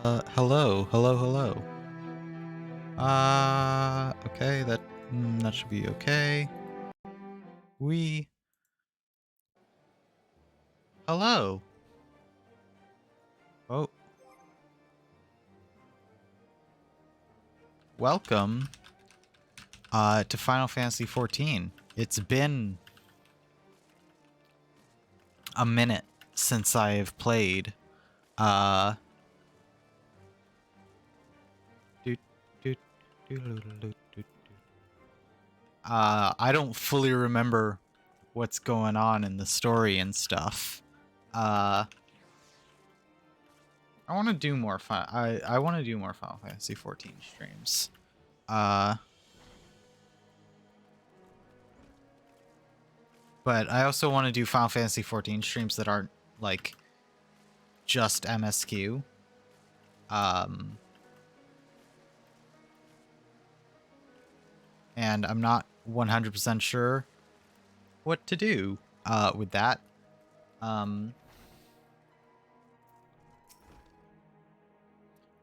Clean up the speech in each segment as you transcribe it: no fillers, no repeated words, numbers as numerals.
Hello. Okay, that should be okay. Hello. Oh, welcome, to Final Fantasy XIV. It's been a minute since I've played. Uh, doot, doot, doot. I don't fully remember what's going on in the story and stuff. I want to do more fun. I want to do more Final Fantasy XIV streams. But I also want to do Final Fantasy XIV streams that aren't like just MSQ. And I'm not 100% sure what to do with that.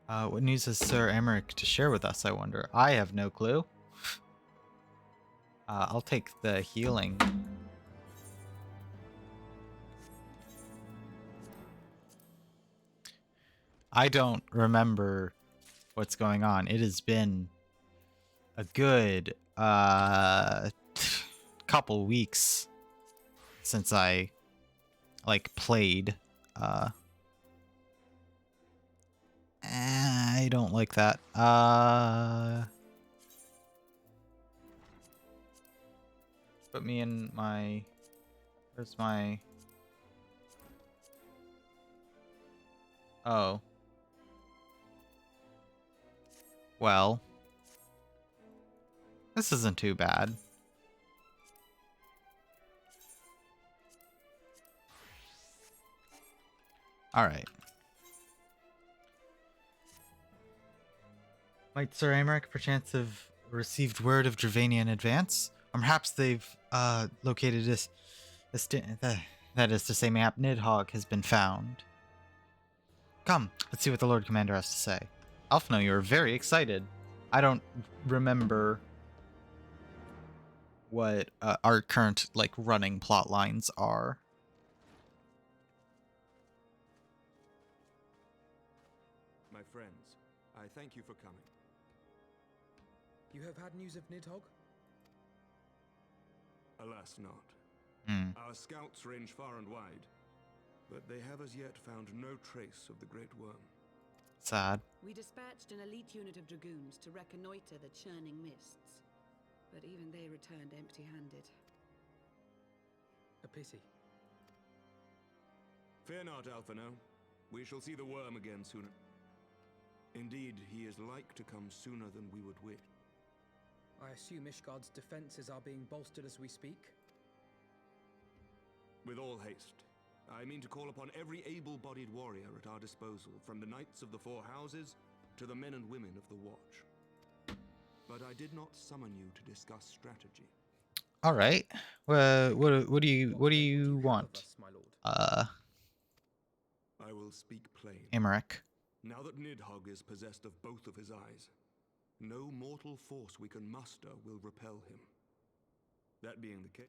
What news has Sir Emmerich to share with us, I wonder? I have no clue. I'll take the healing. I don't remember what's going on. It has been a good couple weeks since I like played. I don't like that. Put me in my... Where's my... Oh. Well. This isn't too bad. Alright. Might Sir Amaric perchance have received word of Dravania in advance? Or perhaps they've located this... That is to say, mayhap Nidhogg has been found. Come, let's see what the Lord Commander has to say. Alphino, you're very excited. I don't remember what our current like running plot lines are. My friends, I thank you for coming. You have had news of Nidhogg? Alas not. Our scouts range far and wide, but they have as yet found no trace of the Great Worm. Sad. We dispatched an elite unit of dragoons to reconnoiter the churning mists, but even they returned empty-handed. A pity. Fear not, Alphino. We shall see the worm again sooner. Indeed, he is like to come sooner than we would wish. I assume Ishgard's defenses are being bolstered as we speak? With all haste. I mean to call upon every able-bodied warrior at our disposal, from the Knights of the Four Houses to the men and women of the Watch. But I did not summon you to discuss strategy. All right. What do you want? Us, my lord? I will speak plain. Amaric. Now that Nidhogg is possessed of both of his eyes, no mortal force we can muster will repel him. That being the case.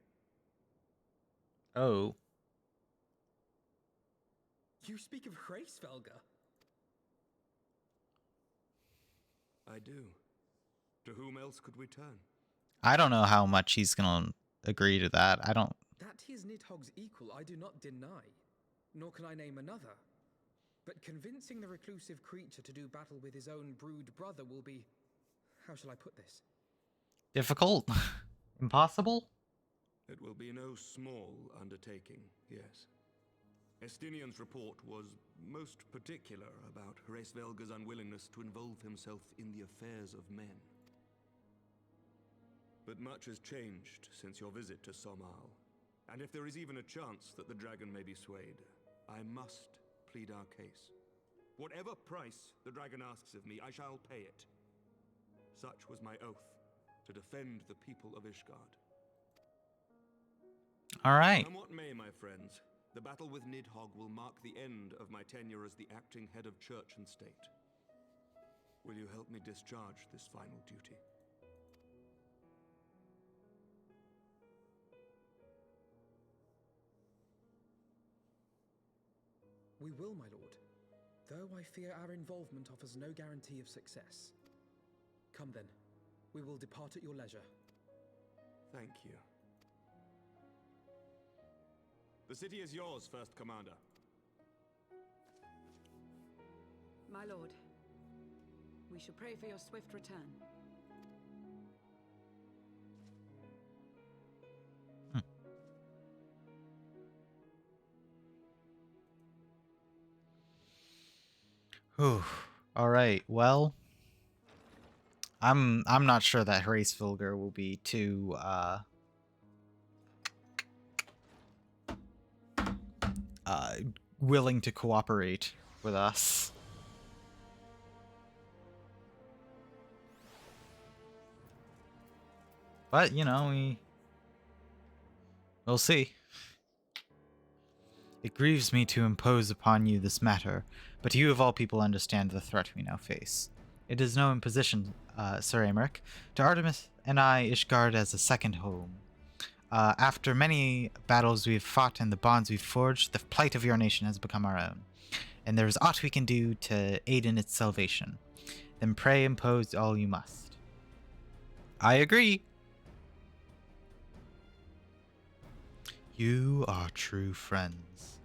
Oh. You speak of Hraesvelga? I do. To whom else could we turn? I don't know how much he's gonna agree to that. I don't... That he is Nidhogg's equal, I do not deny. Nor can I name another. But convincing the reclusive creature to do battle with his own brood brother will be... How shall I put this? Difficult? Impossible? It will be no small undertaking, yes. Estinian's report was most particular about Hraesvelga's unwillingness to involve himself in the affairs of men. But much has changed since your visit to Somal, and if there is even a chance that the dragon may be swayed, I must plead our case. Whatever price the dragon asks of me, I shall pay it. Such was my oath, to defend the people of Ishgard. All right. Come what may, my friends, the battle with Nidhogg will mark the end of my tenure as the acting head of church and state. Will you help me discharge this final duty? We will, my lord. Though I fear our involvement offers no guarantee of success. Come then. We will depart at your leisure. Thank you. The city is yours, First Commander. My lord, we shall pray for your swift return. Whew. All right. Well, I'm not sure that Hraesvilger will be too willing to cooperate with us. But, you know, we'll see. It grieves me to impose upon you this matter, but you of all people understand the threat we now face. It is no imposition, Sir Aymeric, to Artemis and I Ishgard as a second home. After many battles we've fought and the bonds we've forged, the plight of your nation has become our own, and there is aught we can do to aid in its salvation. Then pray impose all you must. I agree. You are true friends.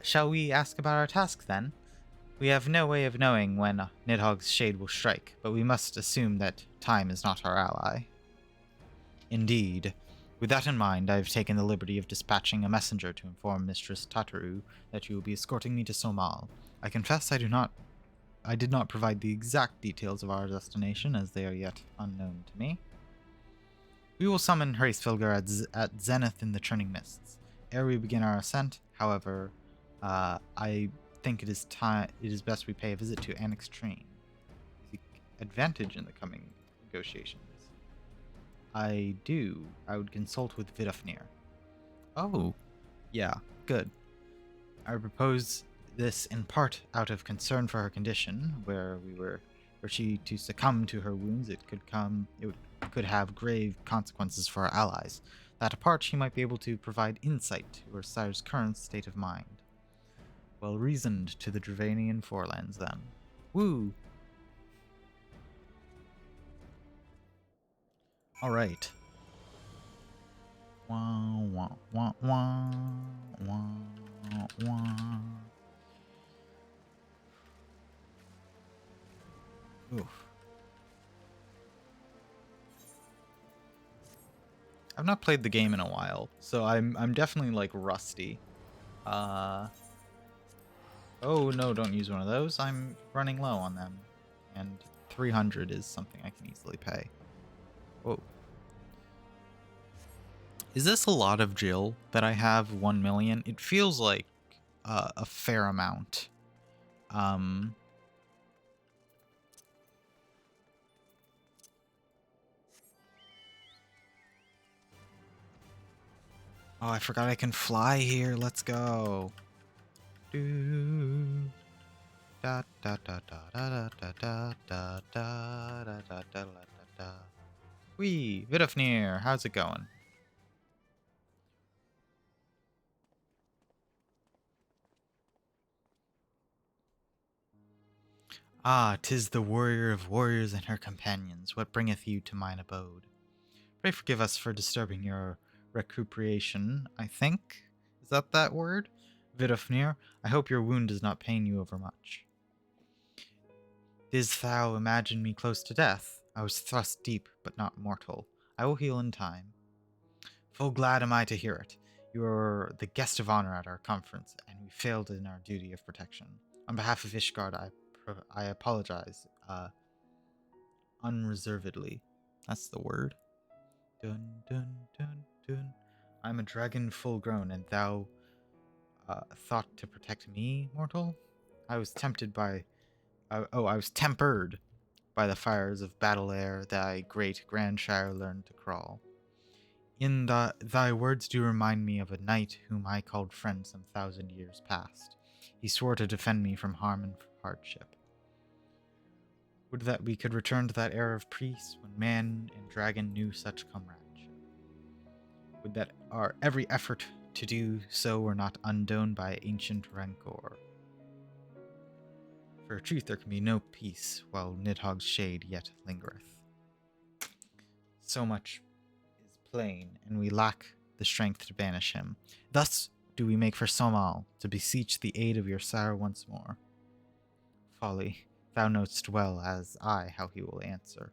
Shall we ask about our task, then? We have no way of knowing when Nidhogg's shade will strike, but we must assume that time is not our ally. Indeed. With that in mind, I have taken the liberty of dispatching a messenger to inform Mistress Tataru that you will be escorting me to Somal. I confess I did not provide the exact details of our destination, as they are yet unknown to me. We will summon Hraesvilger at zenith in the churning mists. Ere we begin our ascent, however, I think it is best we pay a visit to Annex Train. Seek advantage in the coming negotiations. I would consult with Vidofnir. Oh, yeah, good. I propose this in part out of concern for her condition, were she to succumb to her wounds, it could have grave consequences for our allies. That apart, she might be able to provide insight to her sire's current state of mind. Well reasoned to the Dravanian Forelands, then. Woo! Alright. Wah, wah, wah, wah, wah, wah. Oof. I've not played the game in a while, so I'm definitely like rusty. Oh no, don't use one of those. I'm running low on them. And 300 is something I can easily pay. Whoa. Is this a lot of Jill that I have 1 million? It feels like a fair amount. Oh, I forgot I can fly here. Let's go. Do da da da da da da da da da da da da da. Wee, Vidofnir, how's it going? Ah, 'tis the warrior of warriors and her companions. What bringeth you to mine abode? Pray forgive us for disturbing your recuperation, I think. Is that word? Vidofnir, I hope your wound does not pain you overmuch. Didst thou imagine me close to death? I was thrust deep, but not mortal. I will heal in time. Full glad am I to hear it. You are the guest of honor at our conference, and we failed in our duty of protection. On behalf of Ishgard, I apologize, unreservedly. That's the word. Dun dun dun dun. I'm a dragon full grown, and thou thought to protect me, mortal? I was tempered by the fires of battle ere thy great grandshire learned to crawl. Thy words do remind me of a knight whom I called friend some 1,000 years past. He swore to defend me from harm and hardship. Would that we could return to that era of peace when man and dragon knew such comradeship. Would that our every effort to do so were not undone by ancient rancor. For truth there can be no peace while Nidhogg's shade yet lingereth. So much is plain, and we lack the strength to banish him. Thus do we make for Somal, to beseech the aid of your sire once more. Folly, thou knowest well as I how he will answer.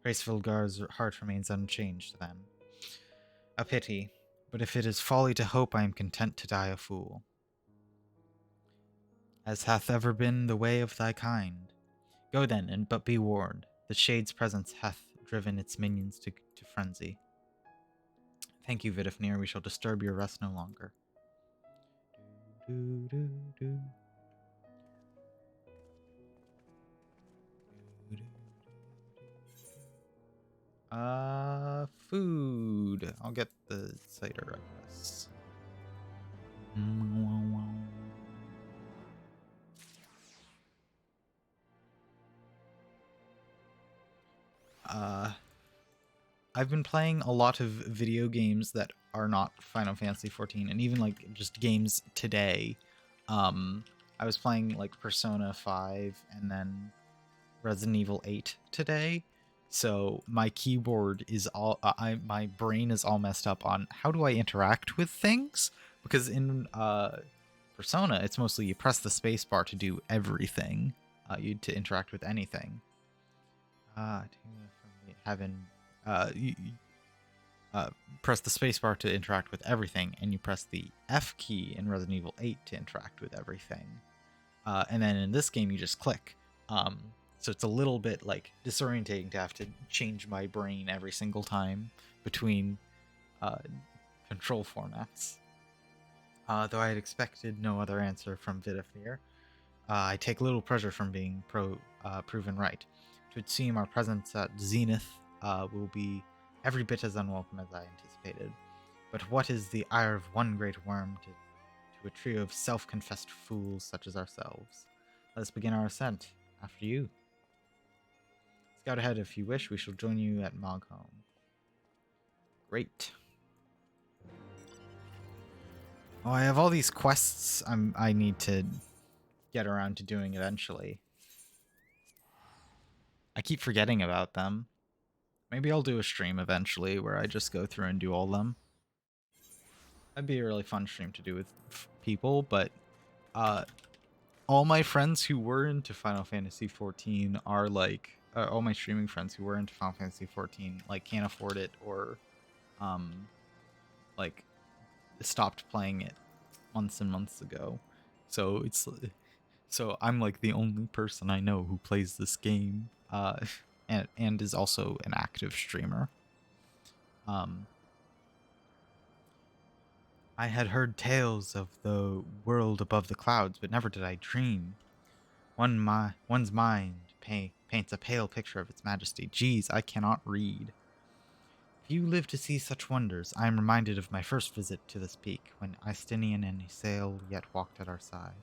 Grace-Vilgar's heart remains unchanged then. A pity, but if it is folly to hope, I am content to die a fool. As hath ever been the way of thy kind. Go then, and but be warned, the shade's presence hath driven its minions to frenzy. Thank you, Vidifnir, we shall disturb your rest no longer. Food. I'll get the cider, I guess. I've been playing a lot of video games that are not Final Fantasy XIV, and even like just games today. I was playing like Persona 5 and then Resident Evil 8 today. So my keyboard is all my brain is all messed up on how do I interact with things, because in Persona it's mostly you press the spacebar to do everything, to interact with anything. You press the spacebar to interact with everything, and you press the F key in Resident Evil 8 to interact with everything. And then in this game you just click. So it's a little bit like disorientating to have to change my brain every single time between control formats. Though I had expected no other answer from Vidifnir, I take little pleasure from being proven right. It would seem our presence at Zenith will be every bit as unwelcome as I anticipated. But what is the ire of one great worm to a trio of self-confessed fools such as ourselves? Let us begin our ascent. After you. Scout ahead if you wish. We shall join you at Mogholm. Great. Oh, I have all these quests I need to get around to doing eventually. I keep forgetting about them. Maybe I'll do a stream eventually where I just go through and do all of them. That'd be a really fun stream to do with people, but all my friends who were into Final Fantasy XIV are like, all my streaming friends who were into Final Fantasy XIV like can't afford it, or like stopped playing it months and months ago. So I'm like the only person I know who plays this game, and is also an active streamer. I had heard tales of the world above the clouds, but never did I dream. One's mind paints a pale picture of its majesty. Geez, I cannot read. If you live to see such wonders, I am reminded of my first visit to this peak, when Istinian and Isael yet walked at our side.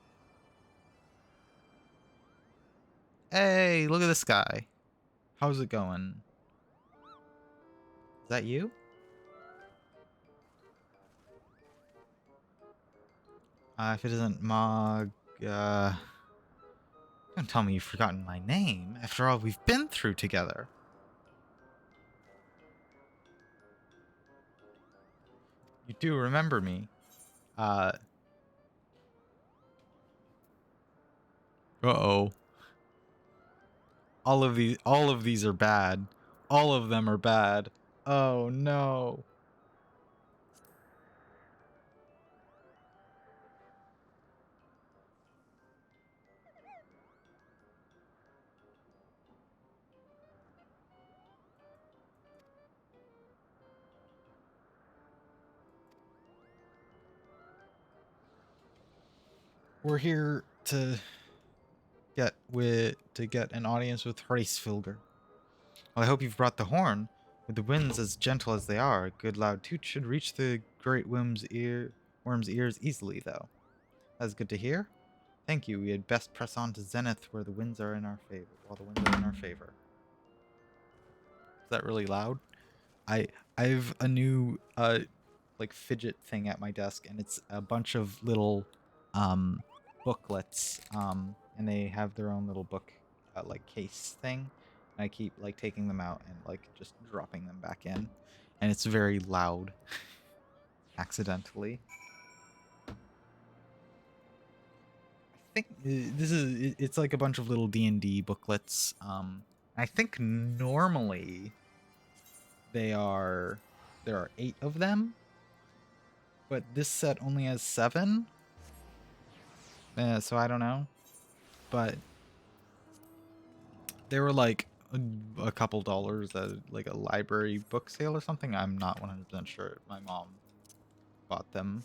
Hey, look at this guy. How's it going? Is that you? If it isn't Mog, don't tell me you've forgotten my name, after all we've been through together. You do remember me. Uh-oh. All of these are bad. All of them are bad. Oh no. We're here to get an audience with Hraesvilgar. Well, I hope you've brought the horn. With the winds as gentle as they are, a good loud toot should reach the great worm's ears easily, though. That's good to hear. Thank you. We had best press on to Zenith where the winds are in our favor. While the winds are in our favor. Is that really loud? I've a new like fidget thing at my desk, and it's a bunch of little booklets, and they have their own little book like case thing. And I keep like taking them out and like just dropping them back in, and it's very loud accidentally. I think it's like a bunch of little D&D booklets. I think normally there are 8 of them, but this set only has 7. So I don't know, but they were like a couple dollars at like a library book sale or something. I'm not 100% sure. My mom bought them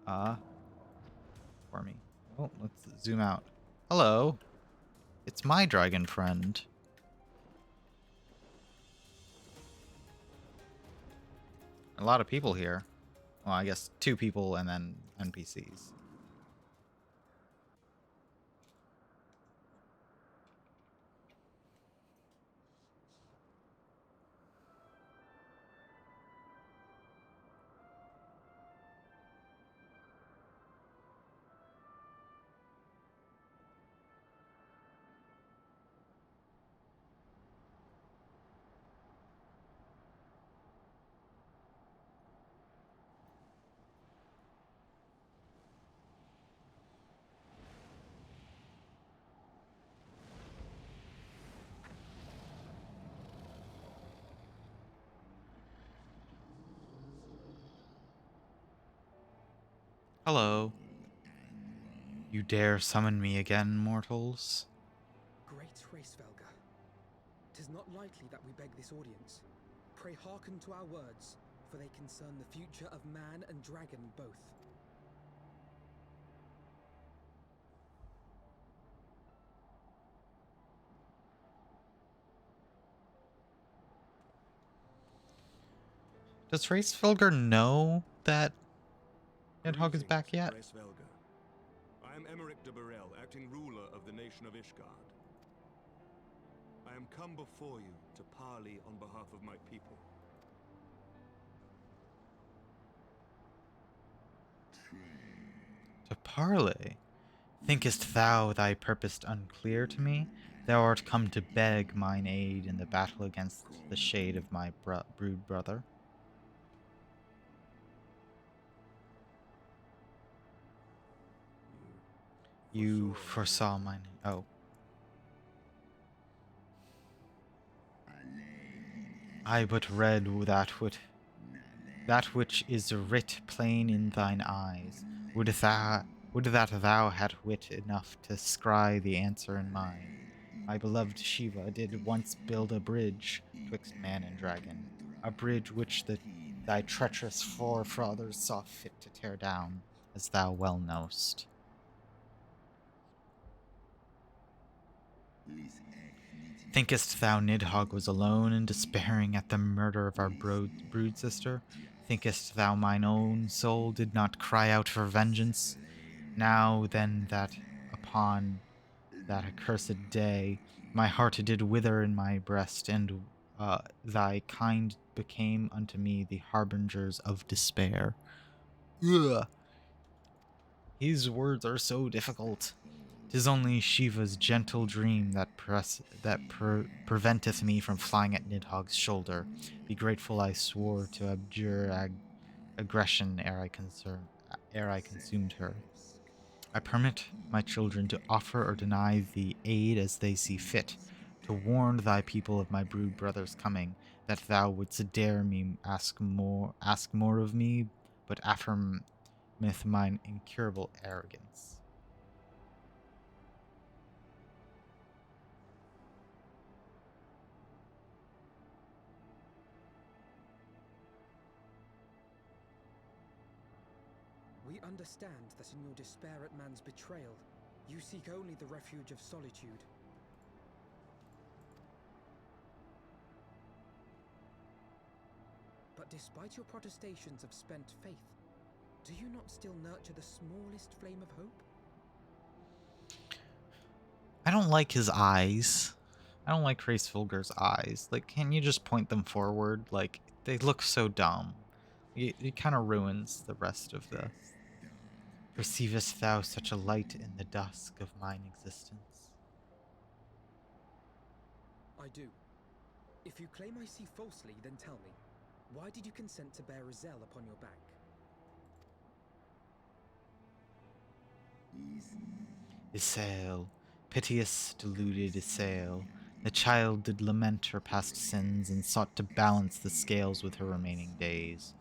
for me. Oh, let's zoom out. Hello. It's my dragon friend. A lot of people here. Well, I guess 2 people and then NPCs. Hello. You dare summon me again, mortals? Great Racevelga, 'tis not likely that we beg this audience. Pray hearken to our words, for they concern the future of man and dragon both. Does Racefelger know that Nidhogg is back yet? Racevelga. I am Emmerich de Burrell, acting ruler of the nation of Ishgard. I am come before you to parley on behalf of my people. To parley? Thinkest thou thy purpose unclear to me? Thou art come to beg mine aid in the battle against the shade of my brood brother. You foresaw mine... Oh. I but read that which is writ plain in thine eyes. Would that thou had wit enough to scry the answer in mine. My beloved Shiva did once build a bridge twixt man and dragon, a bridge which thy treacherous forefathers saw fit to tear down, as thou well knowst. Thinkest thou Nidhogg was alone and despairing at the murder of our brood sister? Thinkest thou mine own soul did not cry out for vengeance? Now then that upon that accursed day my heart did wither in my breast, and thy kind became unto me the harbingers of despair. Ugh. His words are so difficult. 'Tis only Shiva's gentle dream that preventeth me from flying at Nidhogg's shoulder. Be grateful I swore to abjure aggression ere I consumed her. I permit my children to offer or deny thee aid as they see fit, to warn thy people of my brood brother's coming, that thou wouldst dare me ask more of me, but affirmeth mine incurable arrogance. We understand that in your despair at man's betrayal, you seek only the refuge of solitude. But despite your protestations of spent faith, do you not still nurture the smallest flame of hope? I don't like his eyes. I don't like Hraesvelgur's eyes. Like, can you just point them forward? Like, they look so dumb. It kind of ruins the rest of the... Perceivest thou such a light in the dusk of mine existence? I do. If you claim I see falsely, then tell me, why did you consent to bear a Zell upon your back? Isael, piteous, deluded Isael, the child did lament her past sins and sought to balance the scales with her remaining days.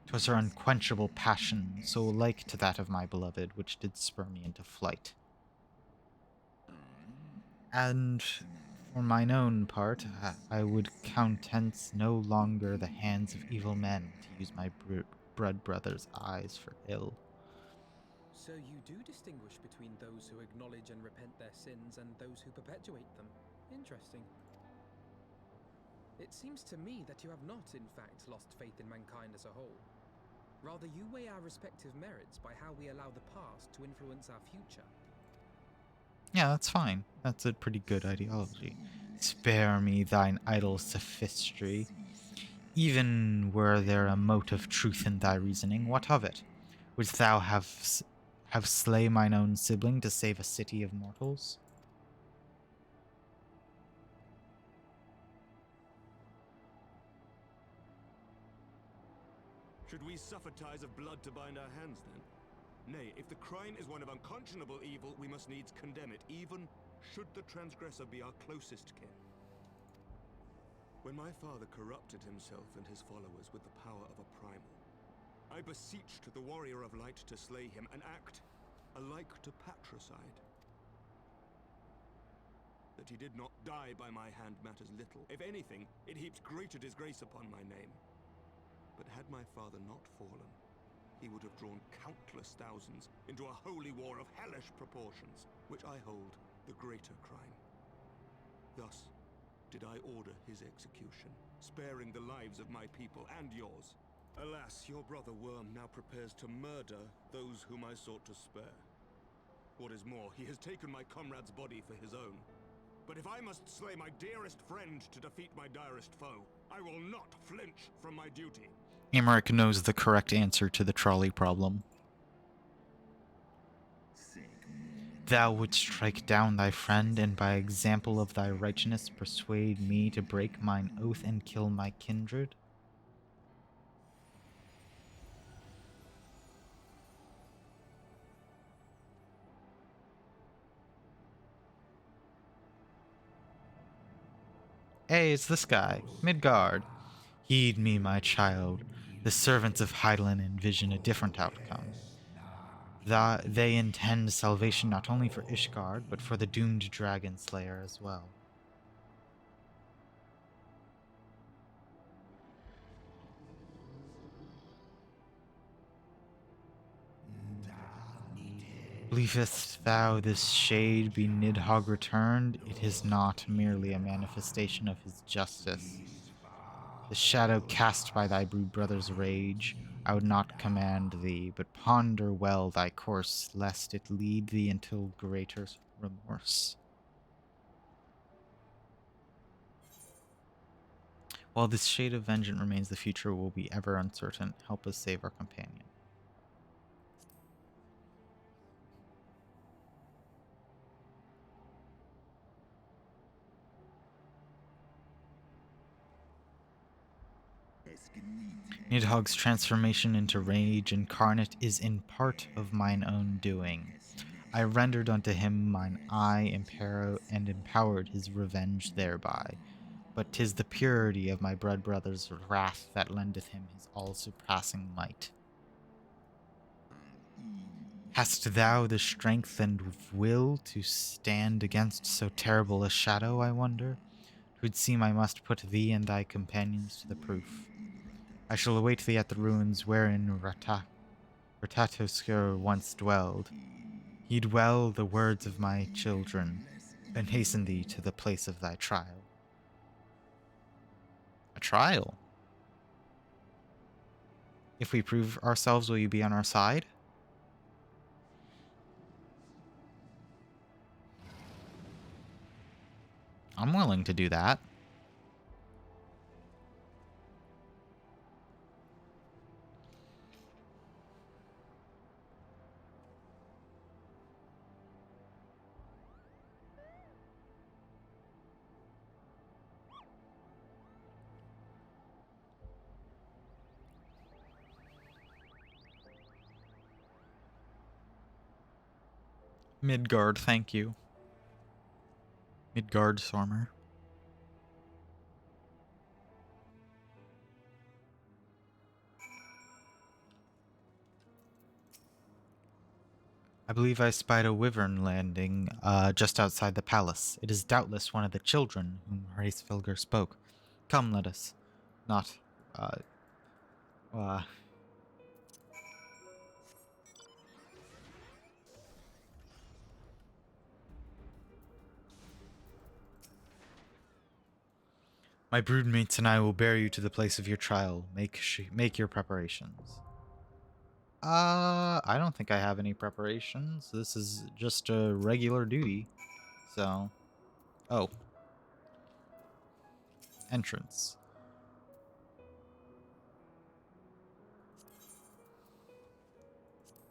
'Twas her unquenchable passion, so like to that of my beloved, which did spur me into flight. And for mine own part, I would countenance no longer the hands of evil men to use my blood brother's eyes for ill. So you do distinguish between those who acknowledge and repent their sins and those who perpetuate them. Interesting. It seems to me that you have not, in fact, lost faith in mankind as a whole. Rather, you weigh our respective merits by how we allow the past to influence our future. Yeah, that's fine. That's a pretty good ideology. Spare me thine idle sophistry. Even were there a mote of truth in thy reasoning, what of it? Wouldst thou have slay mine own sibling to save a city of mortals? Should we suffer ties of blood to bind our hands, then? Nay, if the crime is one of unconscionable evil, we must needs condemn it, even should the transgressor be our closest kin. When my father corrupted himself and his followers with the power of a primal, I beseeched the warrior of light to slay him, an act alike to patricide. That he did not die by my hand matters little. If anything, it heaps greater disgrace upon my name. But had my father not fallen, he would have drawn countless thousands into a holy war of hellish proportions, which I hold the greater crime. Thus did I order his execution, sparing the lives of my people and yours. Alas, your brother Worm now prepares to murder those whom I sought to spare. What is more, he has taken my comrade's body for his own. But if I must slay my dearest friend to defeat my direst foe, I will not flinch from my duty. Emmerich knows the correct answer to the trolley problem. Thou wouldst strike down thy friend, and by example of thy righteousness persuade me to break mine oath and kill my kindred? Hey, it's this guy, Midgard. Heed me, my child. The servants of Hydaelyn envision a different outcome. They intend salvation not only for Ishgard, but for the doomed dragon slayer as well. Believest thou this shade be Nidhogg returned? It is not merely a manifestation of his justice. The shadow cast by thy brood brother's rage, I would not command thee, but ponder well thy course, lest it lead thee until greater remorse. While this shade of vengeance remains, the future will be ever uncertain. Help us save our companion. Nidhogg's transformation into rage incarnate is in part of mine own doing. I rendered unto him mine eye and empowered his revenge thereby. But 'tis the purity of my blood brother's wrath that lendeth him his all-surpassing might. Hast thou the strength and will to stand against so terrible a shadow, I wonder? 'Twould seem I must put thee and thy companions to the proof. I shall await thee at the ruins wherein Ratatoskr once dwelled. Heed well the words of my children, and hasten thee to the place of thy trial. A trial? If we prove ourselves, will you be on our side? I'm willing to do that. Midgard, thank you. Midgard Stormer. I believe I spied a wyvern landing just outside the palace. It is doubtless one of the children whom Hraesvelgr spoke. Come, let us. Not, uh, uh... My broodmates and I will bear you to the place of your trial. Make your preparations. I don't think I have any preparations. This is just a regular duty. So, oh. Entrance.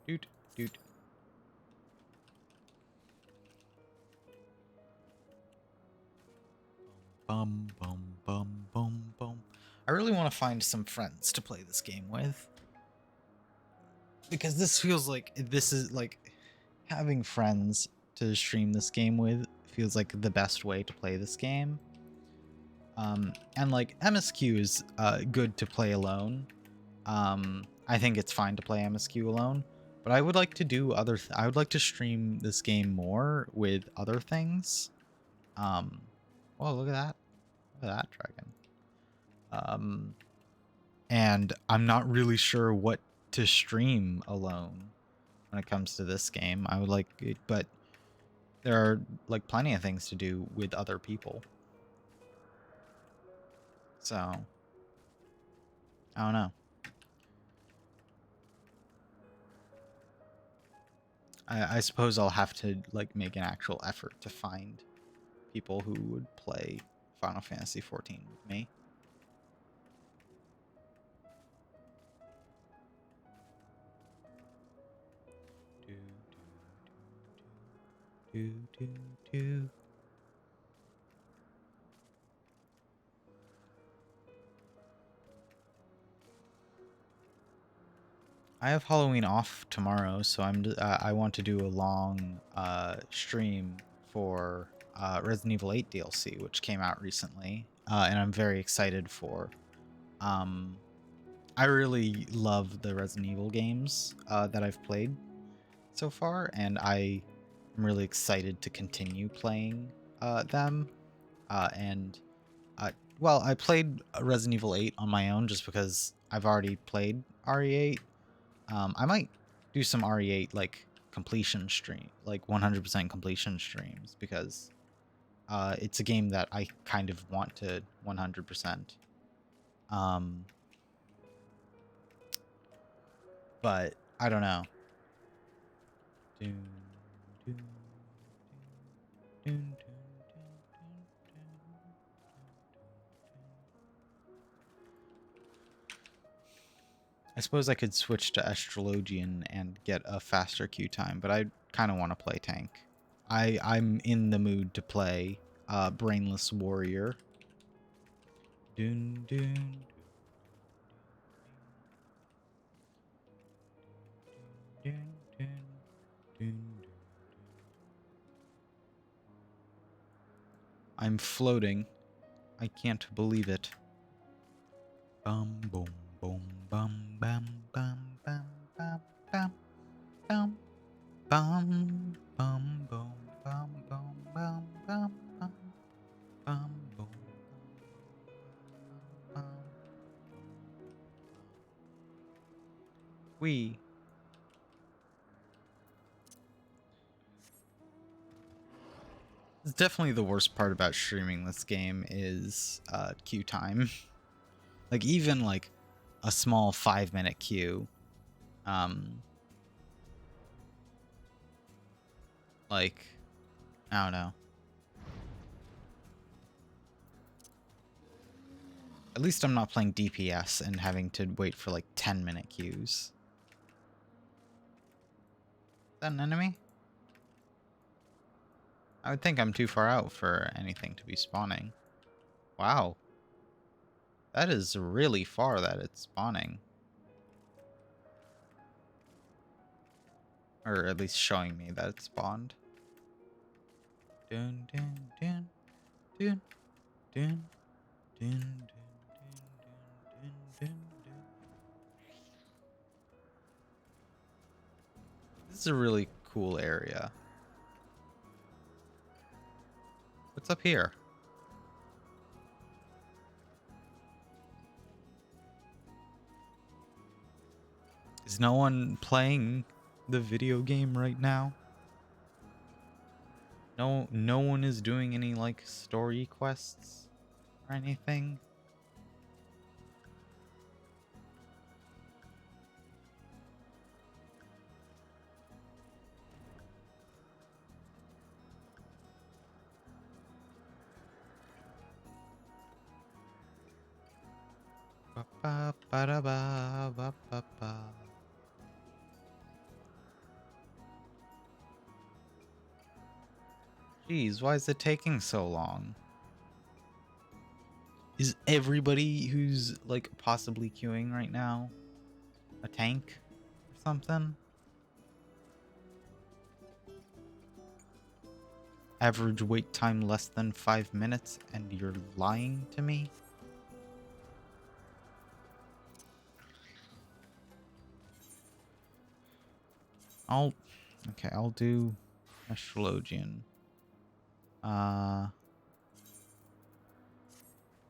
Doot, doot. Bum, bum, bum, bum, bum. I really want to find some friends to play this game with. Because this feels like, this is like, having friends to stream this game with feels like the best way to play this game. And like, MSQ is good to play alone. I think it's fine to play MSQ alone. But I would like to do I would like to stream this game more with other things. Well, look at that. Look at that dragon. And I'm not really sure what to stream alone when it comes to this game. I would like it, but there are like plenty of things to do with other people. So, I don't know. I suppose I'll have to like make an actual effort to find people who would play Final Fantasy XIV with me. Do, do, do. I have Halloween off tomorrow, so I want to do a long stream for Resident Evil 8 DLC, which came out recently, and I'm very excited for. I really love the Resident Evil games that I've played so far, and I am really excited to continue playing them. Well, I played Resident Evil 8 on my own just because I've already played RE8. I might do some RE8 like completion stream, like 100% completion streams, because it's a game that I kind of want to 100%. But I don't know. I suppose I could switch to Astrologian and get a faster queue time, but I kind of want to play tank. I'm in the mood to play Brainless Warrior. Dun, dun, dun, dun, dun, dun. I'm floating. I can't believe it. Bum boom boom bum bam bam bam bam bam bam bum bum boom bum bum bum bum bum bum boom bum. We. It's definitely the worst part about streaming this game is queue time. Like even like a small 5-minute queue. Like I don't know. At least I'm not playing DPS and having to wait for like 10-minute queues. Is that an enemy? I would think I'm too far out for anything to be spawning. Wow. That is really far that it's spawning. Or at least showing me that it spawned. Dun dun dun dun dun dun dun dun dun dun. This is a really cool area. What's up here? Is no one playing the video game right now? No one is doing any like story quests or anything? Ba ba ba da ba ba ba ba. Jeez, why is it taking so long? Is everybody who's like possibly queuing right now a tank or something? Average wait time less than 5 minutes and you're lying to me? I'll do astrologian.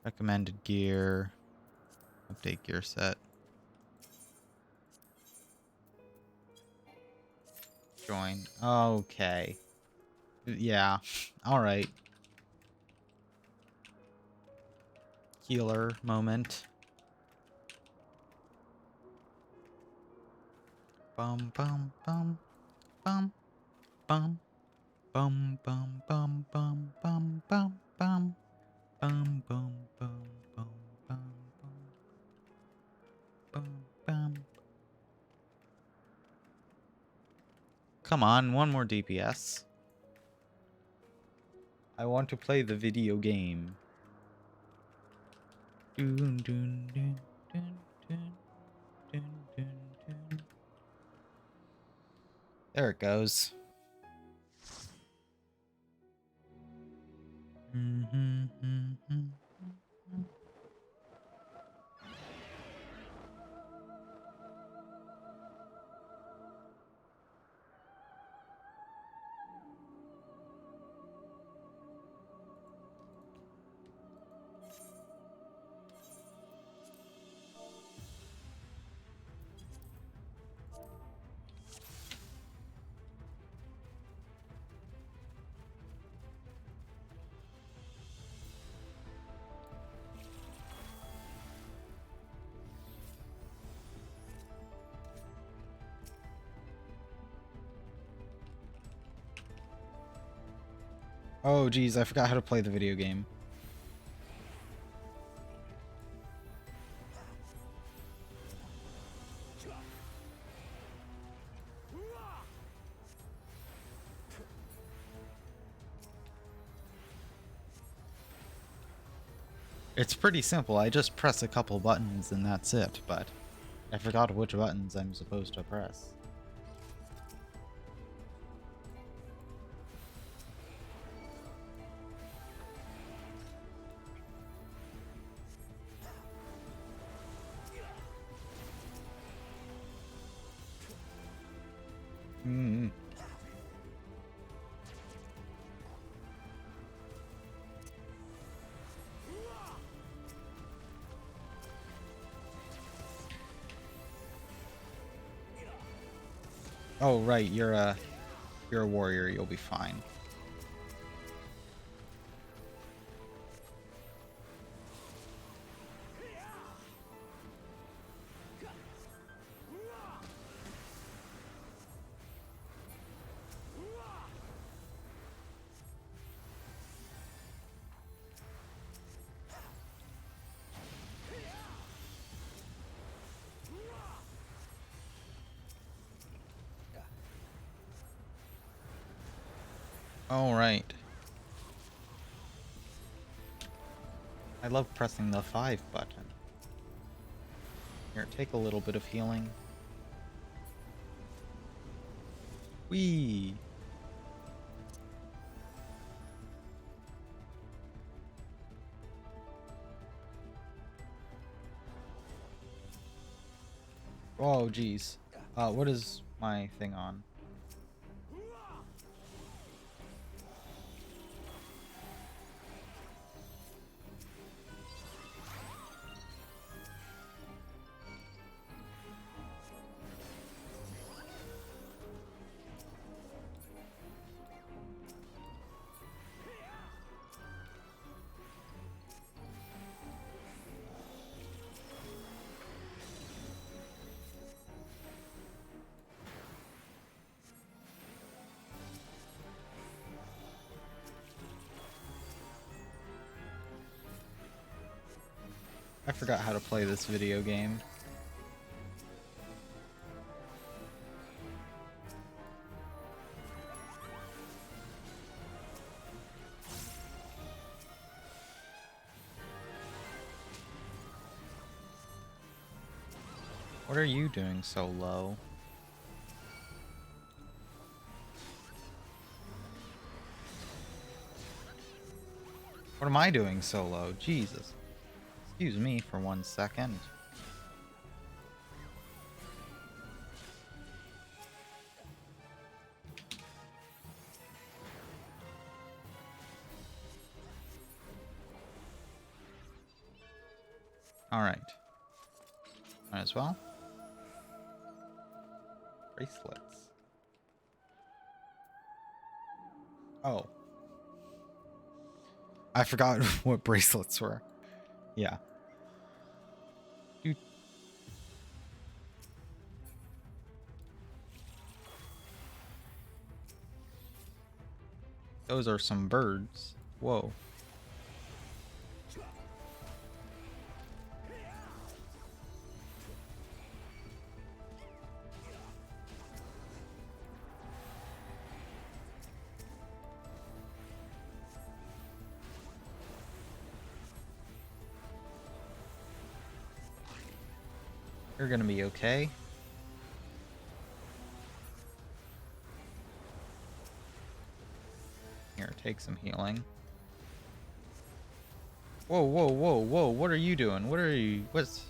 Recommended gear. Update gear set. Join. Okay. Yeah. Alright. Healer moment. Bum bum bum bum bum bum bum bum bum bum bum bum bum bum bum bum bum bum bum. Come on, one more DPS. I want to play the video game. Dun, dun, dun, dun, dun, dun, dun, dun. There it goes. Oh, geez, I forgot how to play the video game. It's pretty simple. I just press a couple buttons and that's it, but I forgot which buttons I'm supposed to press. Oh, right, you're a warrior, you'll be fine. All right. I love pressing the 5 button. Here, take a little bit of healing. Whee! Oh, geez. What is my thing on? I forgot how to play this video game. What are you doing so low? What am I doing so low? Jesus. Excuse me for 1 second. Alright. Might as well. Bracelets. Oh. I forgot what bracelets were. Yeah. Dude. Those are some birds. Whoa. You're gonna be okay. Here, take some healing. Whoa, whoa, whoa, whoa, what are you doing? What's...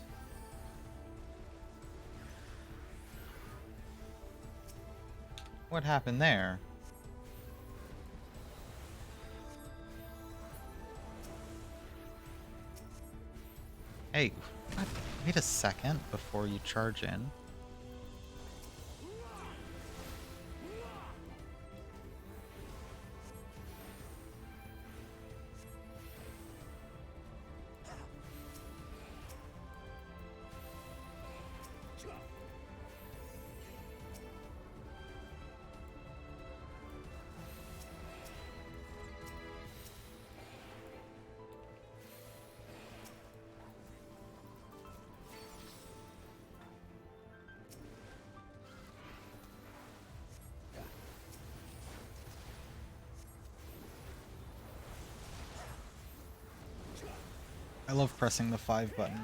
What happened there? Hey, what? Wait a second before you charge in. I love pressing the 5 button.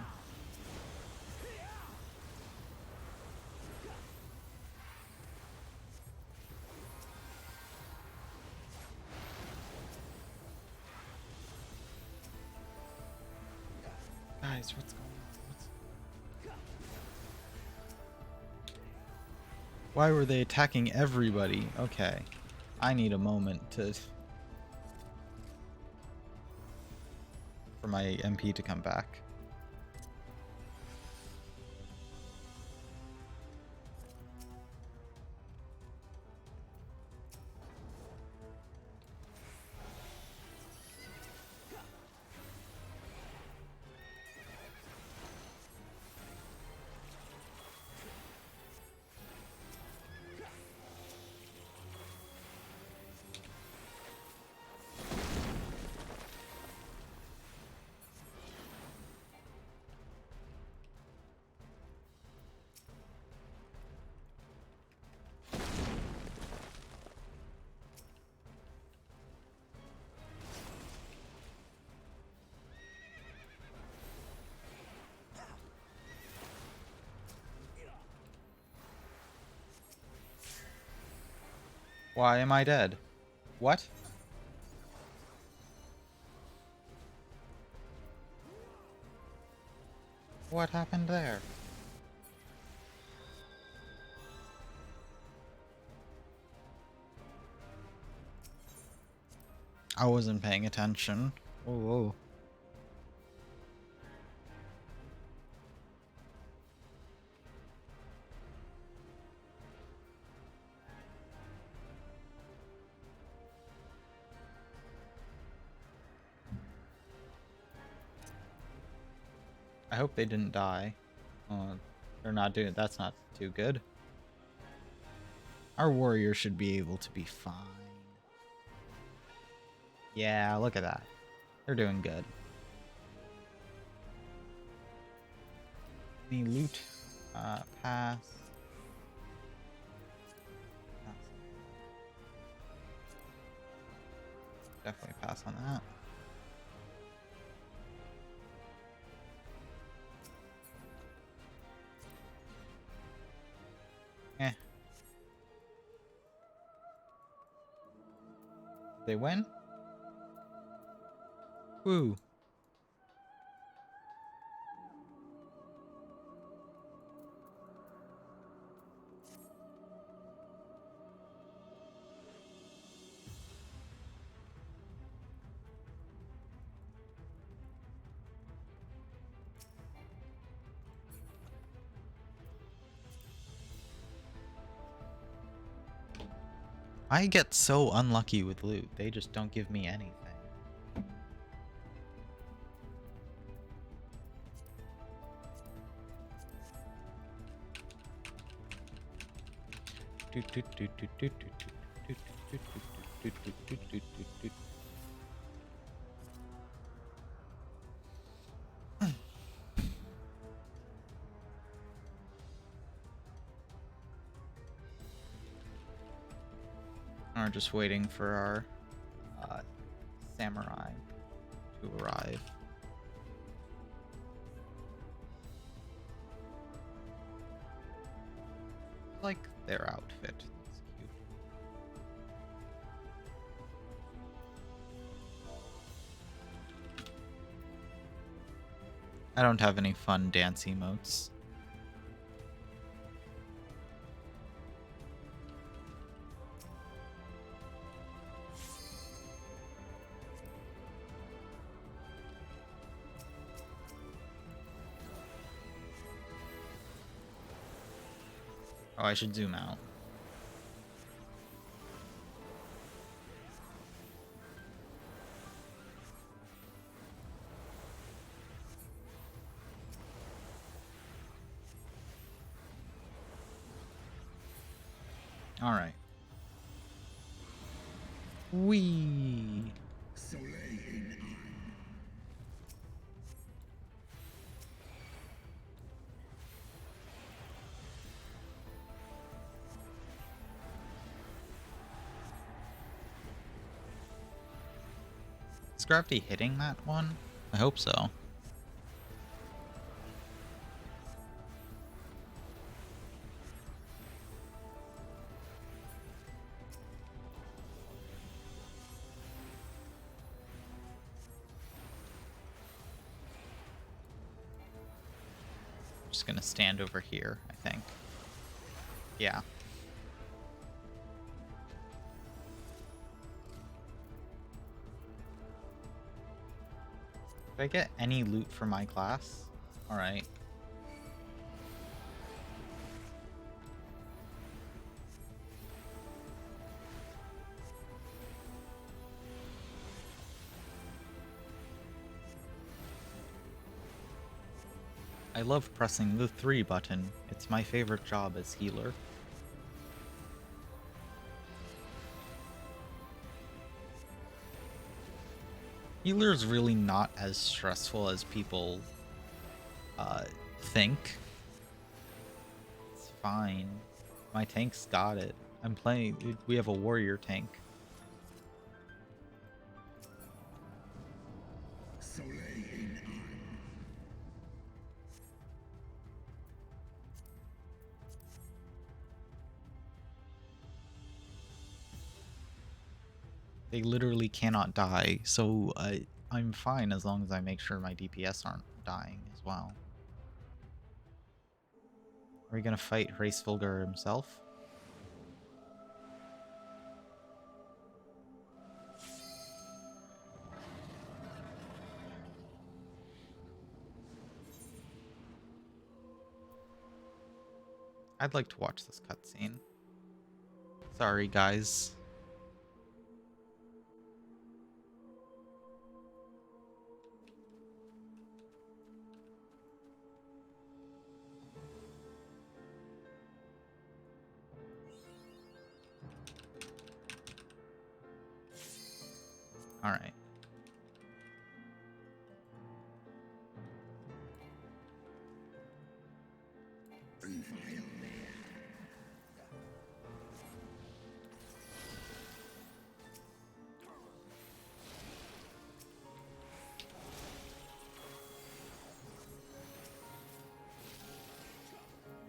Guys, what's going on? Why were they attacking everybody? Okay. I need a moment for my MP to come back. Why am I dead? What? What happened there? I wasn't paying attention. Whoa, whoa. I hope they didn't die. They're not doing. That's not too good. Our warrior should be able to be fine. Yeah, look at that. They're doing good. Any loot? Pass. Definitely pass on that. Eh. They win? Woo. I get so unlucky with loot. They just don't give me anything. We're just waiting for our samurai to arrive. Like their outfit. That's cute. I don't have any fun dance emotes. Oh, I should zoom out. All right. Wee. Is gravity hitting that one? I hope so. Just gonna stand over here, I think. Yeah. Did I get any loot for my class? Alright. I love pressing the 3 button. It's my favorite job as healer. Healer's really not as stressful as people think. It's fine. My tank's got it. I'm playing. We have a warrior tank. They literally cannot die, so I'm fine as long as I make sure my DPS aren't dying as well. Are we gonna fight Hraesvelgr himself? I'd like to watch this cutscene. Sorry, guys. All right.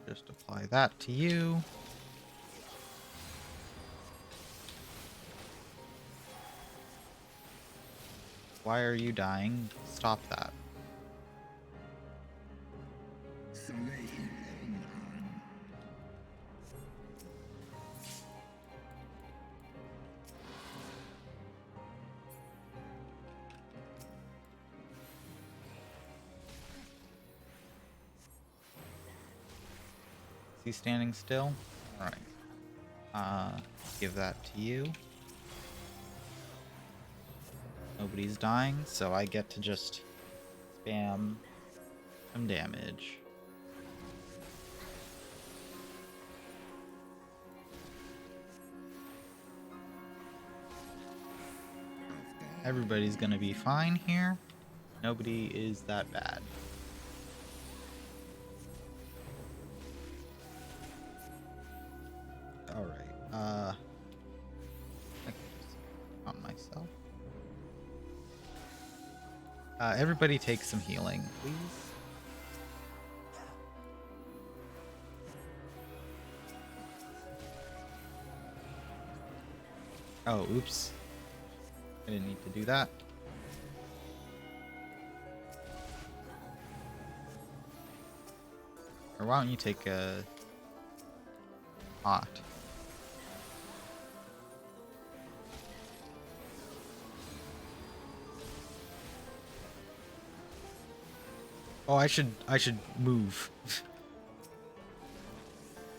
Just apply that to you. Why are you dying? Stop that. Is he standing still? Alright. Give that to you. Nobody's dying, so I get to just spam some damage. Everybody's gonna be fine here. Nobody is that bad. Alright, I can just on myself. Everybody take some healing, please. Oh, oops. I didn't need to do that. Or why don't you take a pot? Oh, I should move.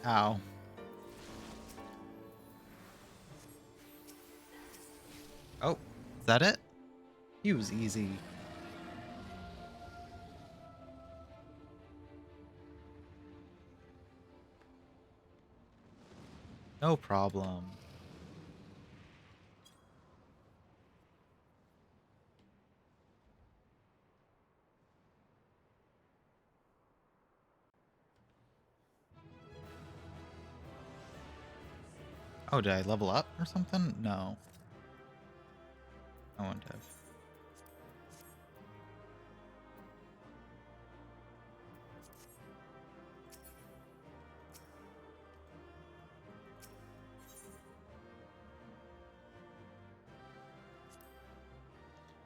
Ow. Oh, is that it? He was easy. No problem. Oh, did I level up or something? No. I wouldn't have.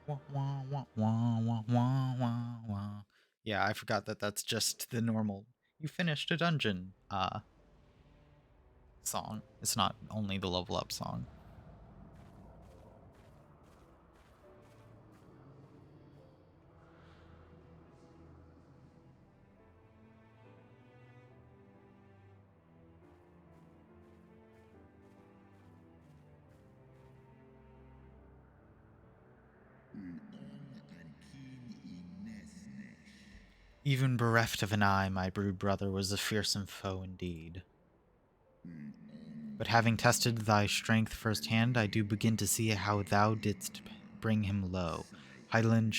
Wah, wah, wah, wah, wah, wah, wah, wah. Yeah, I forgot that that's just the normal "you finished a dungeon" song. It's not only the level up song. Even bereft of an eye, my brood brother was a fearsome foe indeed. But having tested thy strength firsthand, I do begin to see how thou didst bring him low. Hydaelyn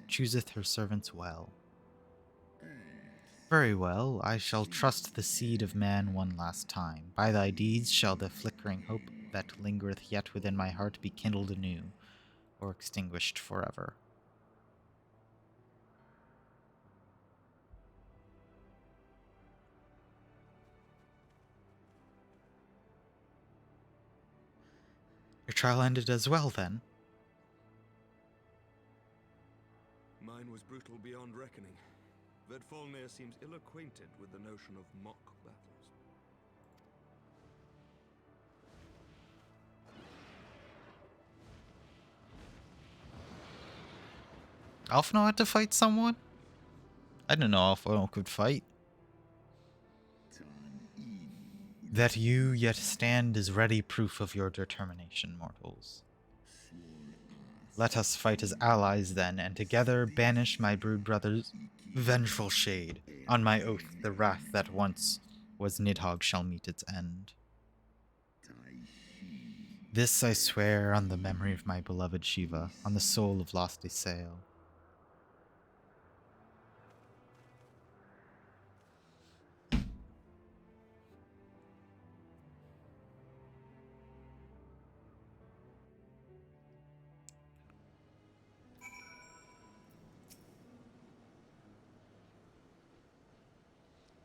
chooseth her servants well. Very well, I shall trust the seed of man one last time. By thy deeds shall the flickering hope that lingereth yet within my heart be kindled anew, or extinguished forever. trial ended as well, then. Mine was brutal beyond reckoning. Vedfolnir seems ill-acquainted with the notion of mock battles. Alphino had to fight someone? I didn't know Alphino could fight. That you yet stand is ready proof of your determination, mortals. Let us fight as allies then, and together banish my brood brother's vengeful shade. On my oath, the wrath that once was Nidhogg shall meet its end. This I swear on the memory of my beloved Shiva, on the soul of lost Isael.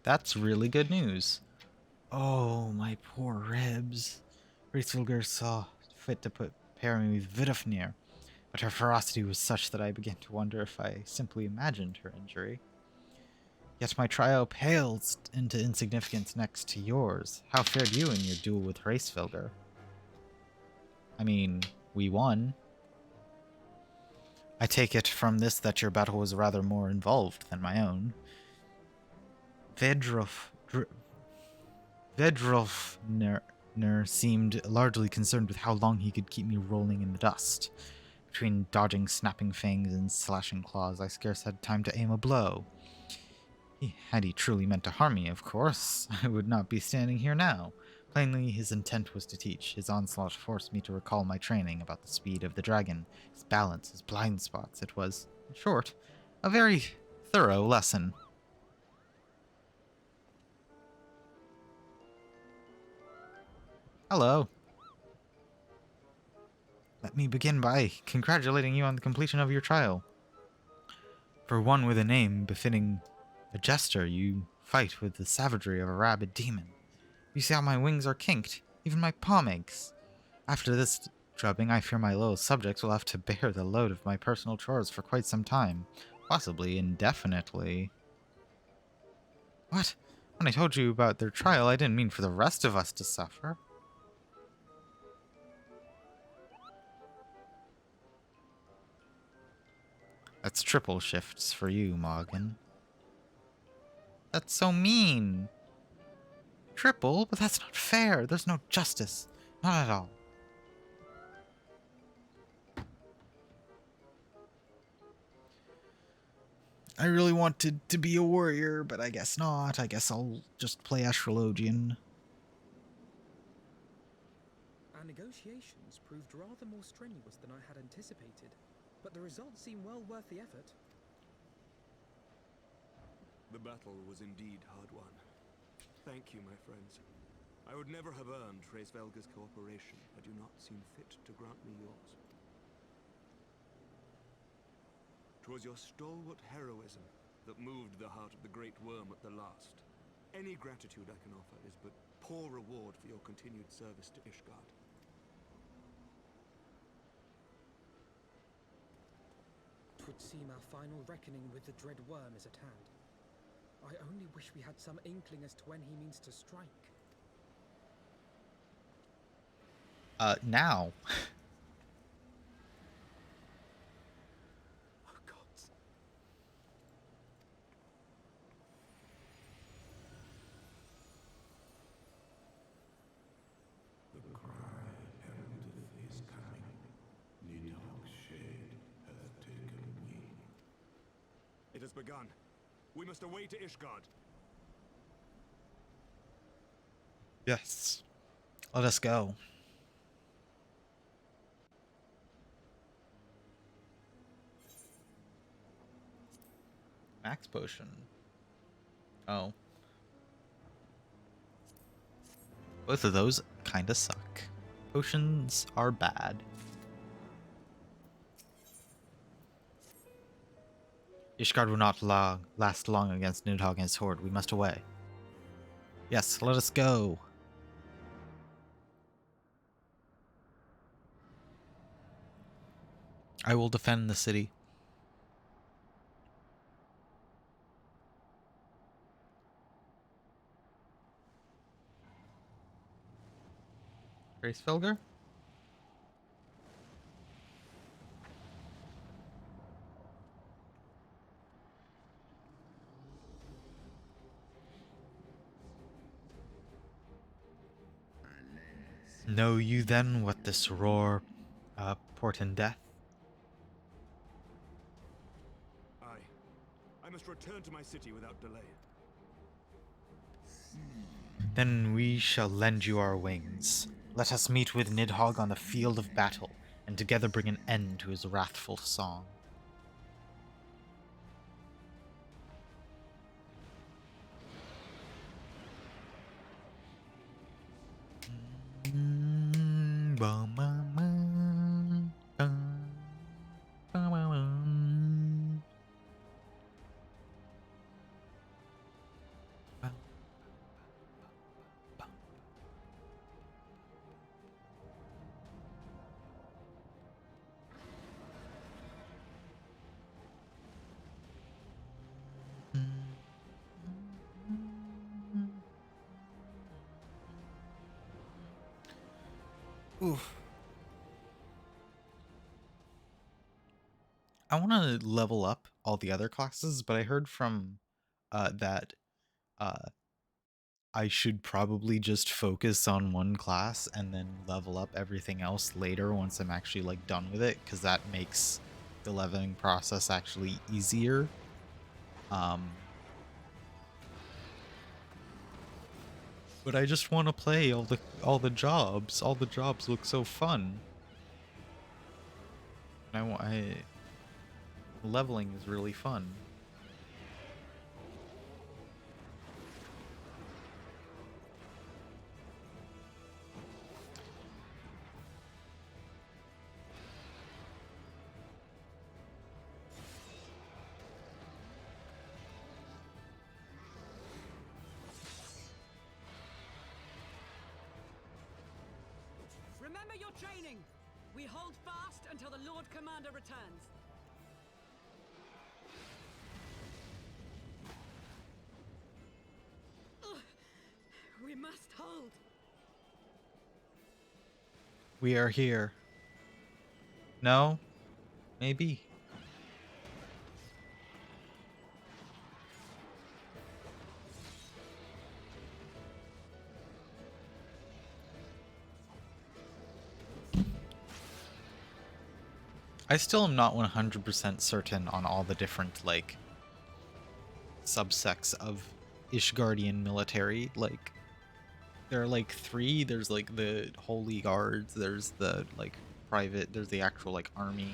That's really good news. Oh, my poor ribs. Hraesvelgr saw fit to pair me with Vidofnir, but her ferocity was such that I began to wonder if I simply imagined her injury. Yet my trial pales into insignificance next to yours. How fared you in your duel with Hraesvelgr? I mean, we won. I take it from this that your battle was rather more involved than my own. Vedrofnir seemed largely concerned with how long he could keep me rolling in the dust. Between dodging snapping fangs and slashing claws, I scarce had time to aim a blow. Had he truly meant to harm me, of course, I would not be standing here now. Plainly, his intent was to teach. His onslaught forced me to recall my training about the speed of the dragon, his balance, his blind spots. It was, in short, a very thorough lesson. Hello. Let me begin by congratulating you on the completion of your trial. For one with a name befitting a jester, you fight with the savagery of a rabid demon. You see how my wings are kinked, even my palm aches. After this drubbing, I fear my loyal subjects will have to bear the load of my personal chores for quite some time, possibly indefinitely. What? When I told you about their trial, I didn't mean for the rest of us to suffer. That's triple shifts for you, Morgan. That's so mean. Triple? But that's not fair. There's no justice. Not at all. I really wanted to be a warrior, but I guess not. I guess I'll just play astrologian. Our negotiations proved rather more strenuous than I had anticipated, but the results seem well worth the effort. The battle was indeed hard won. Thank you, my friends. I would never have earned Hraesvelgr's cooperation had you not seen fit to grant me yours. 'Twas your stalwart heroism that moved the heart of the Great Worm at the last. Any gratitude I can offer is but poor reward for your continued service to Ishgard. Twould seem our final reckoning with the dread worm is at hand. I only wish we had some inkling as to when he means to strike. Now. Oh, gods. The cry heraldeth his coming. Nidhogg's shade hath taken wing. It has begun. We must away to Ishgard. Yes. Let us go. Max potion. Oh. Both of those kinda suck. Potions are bad. Ishgard will not last long against Nidhogg and his horde. We must away. Yes, let us go. I will defend the city. Gracefelger? Know you then what this roar portendeth? I must return to my city without delay. Then we shall lend you our wings. Let us meet with Nidhogg on the field of battle, and together bring an end to his wrathful song. Oof. I want to level up all the other classes, but I heard from that I should probably just focus on one class and then level up everything else later once I'm actually like done with it, because that makes the leveling process actually easier. But I just want to play all the jobs. All the jobs look so fun. Leveling is really fun. Remember your training! We hold fast until the Lord Commander returns. Ugh. We must hold. We are here. No? Maybe. I still am not 100% certain on all the different, like, subsects of Ishgardian military. Like, there are, like, 3. There's, like, the Holy Guards, there's the, like, private, there's the actual, like, army,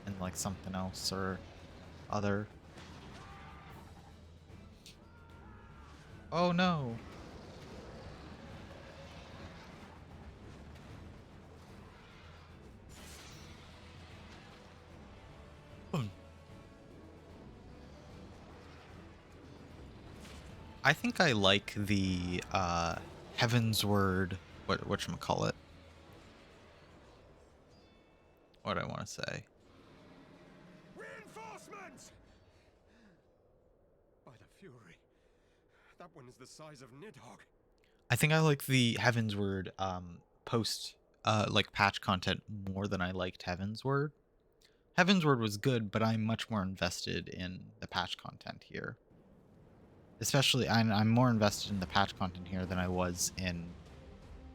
and, like, something else or other. Oh, no. I think I like the Heaven's Word, whatchamacallit. What do I want to say? Reinforcements! By the Fury, that one is the size of Nidhogg. I think I like the Heaven's Word post like patch content more than I liked Heaven's Word. Heaven's Word was good, but I'm much more invested in the patch content here. Especially, I'm more invested in the patch content here than I was in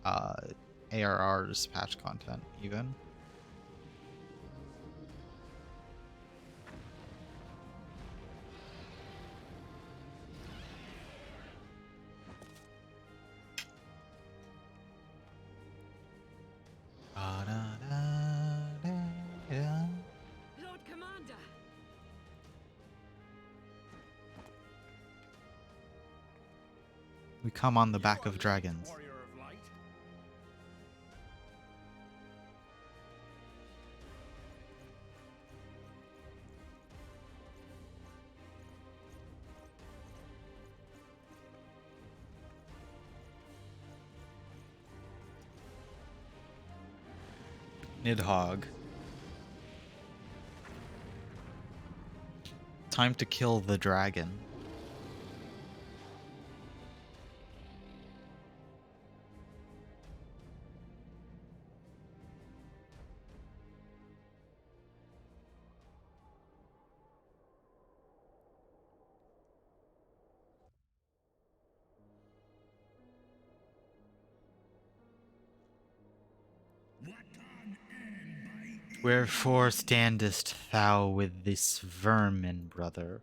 ARR's patch content, even. Lord Commander! We come on the back of dragons. Warrior of light. Nidhogg. time to kill the dragon. Wherefore standest thou with this vermin, brother?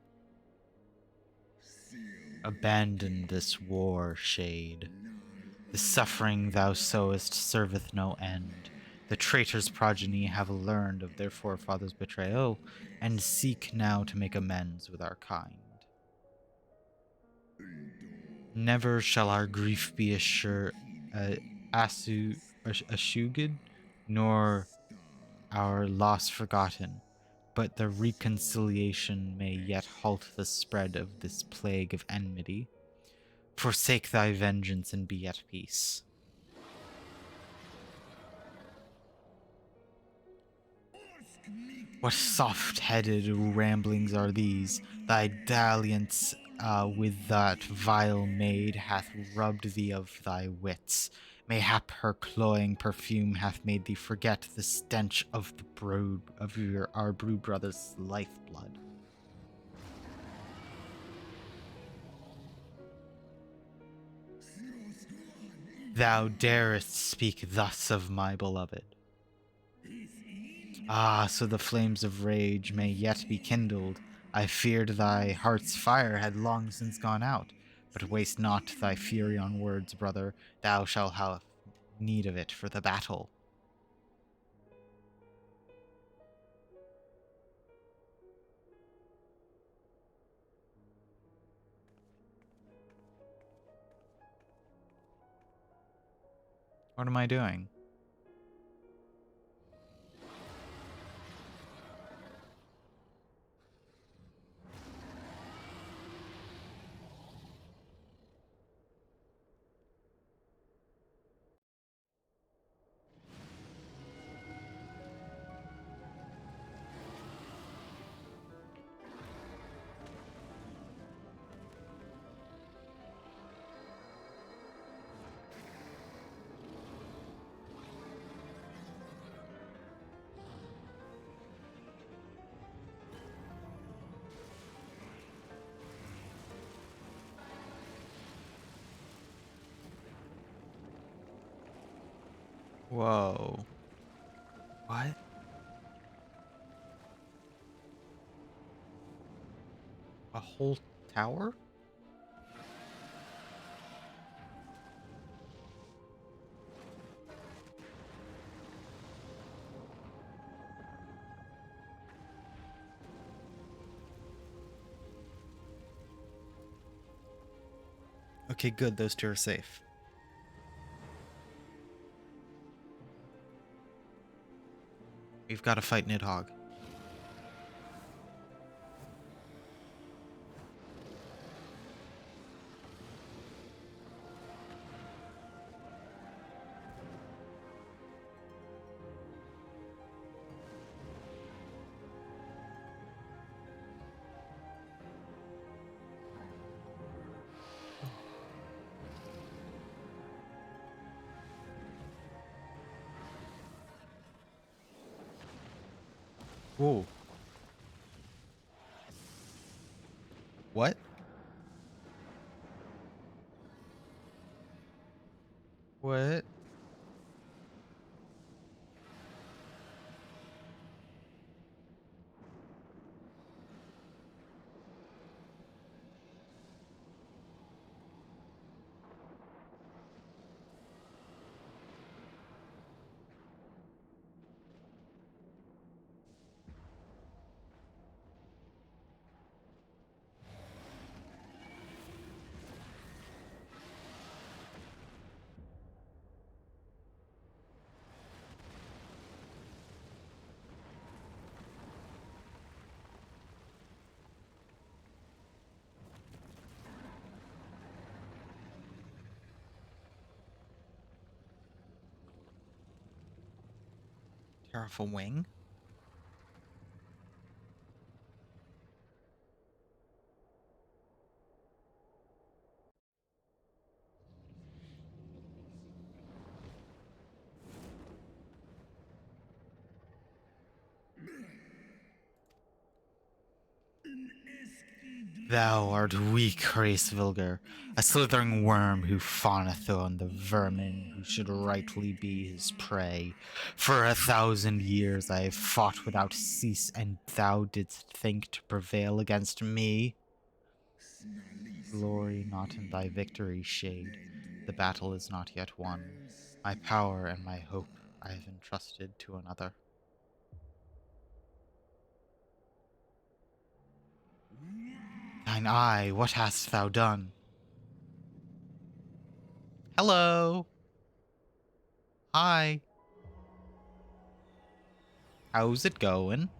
Abandon this war, shade. The suffering thou sowest serveth no end. The traitor's progeny have learned of their forefathers' betrayal, and seek now to make amends with our kind. Never shall our grief be assuaged, nor our loss forgotten, but the reconciliation may yet halt the spread of this plague of enmity. Forsake thy vengeance and be at peace. What soft-headed ramblings are these? Thy dalliance with that vile maid hath robbed thee of thy wits. Mayhap her cloying perfume hath made thee forget the stench of the brood of our brood brother's lifeblood. Thou darest speak thus of my beloved. Ah, so the flames of rage may yet be kindled. I feared thy heart's fire had long since gone out. But waste not thy fury on words, brother. Thou shalt have need of it for the battle. What am I doing? Whoa. What? A whole tower? Okay, good. Those two are safe. We've got to fight Nidhogg. Whoa. What? What? Tear off a wing? Thou art weak, Hraesvilger, a slithering worm who fawneth on the vermin who should rightly be his prey. For 1,000 years I have fought without cease, and thou didst think to prevail against me? Glory not in thy victory, Shade. The battle is not yet won. My power and my hope I have entrusted to another. Thine eye, what hast thou done? Hello. Hi. How's it going?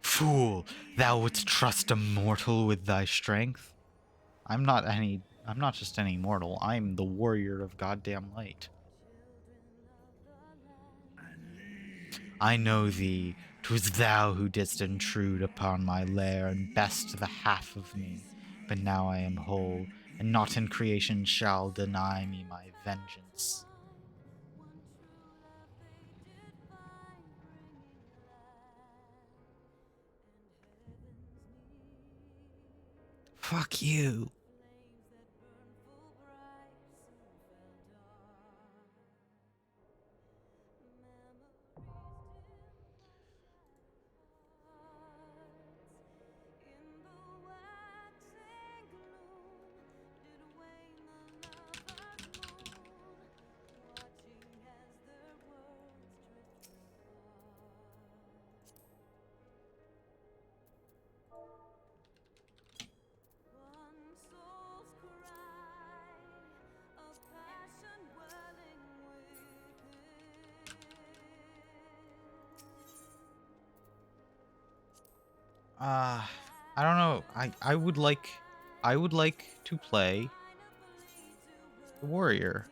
Fool, thou wouldst trust a mortal with thy strength? I'm not just any mortal. I'm the warrior of goddamn light. I know thee. 'Twas thou who didst intrude upon my lair and best the half of me. But now I am whole, and naught in creation shall deny me my vengeance. Fuck you. I don't know. I would like to play the warrior.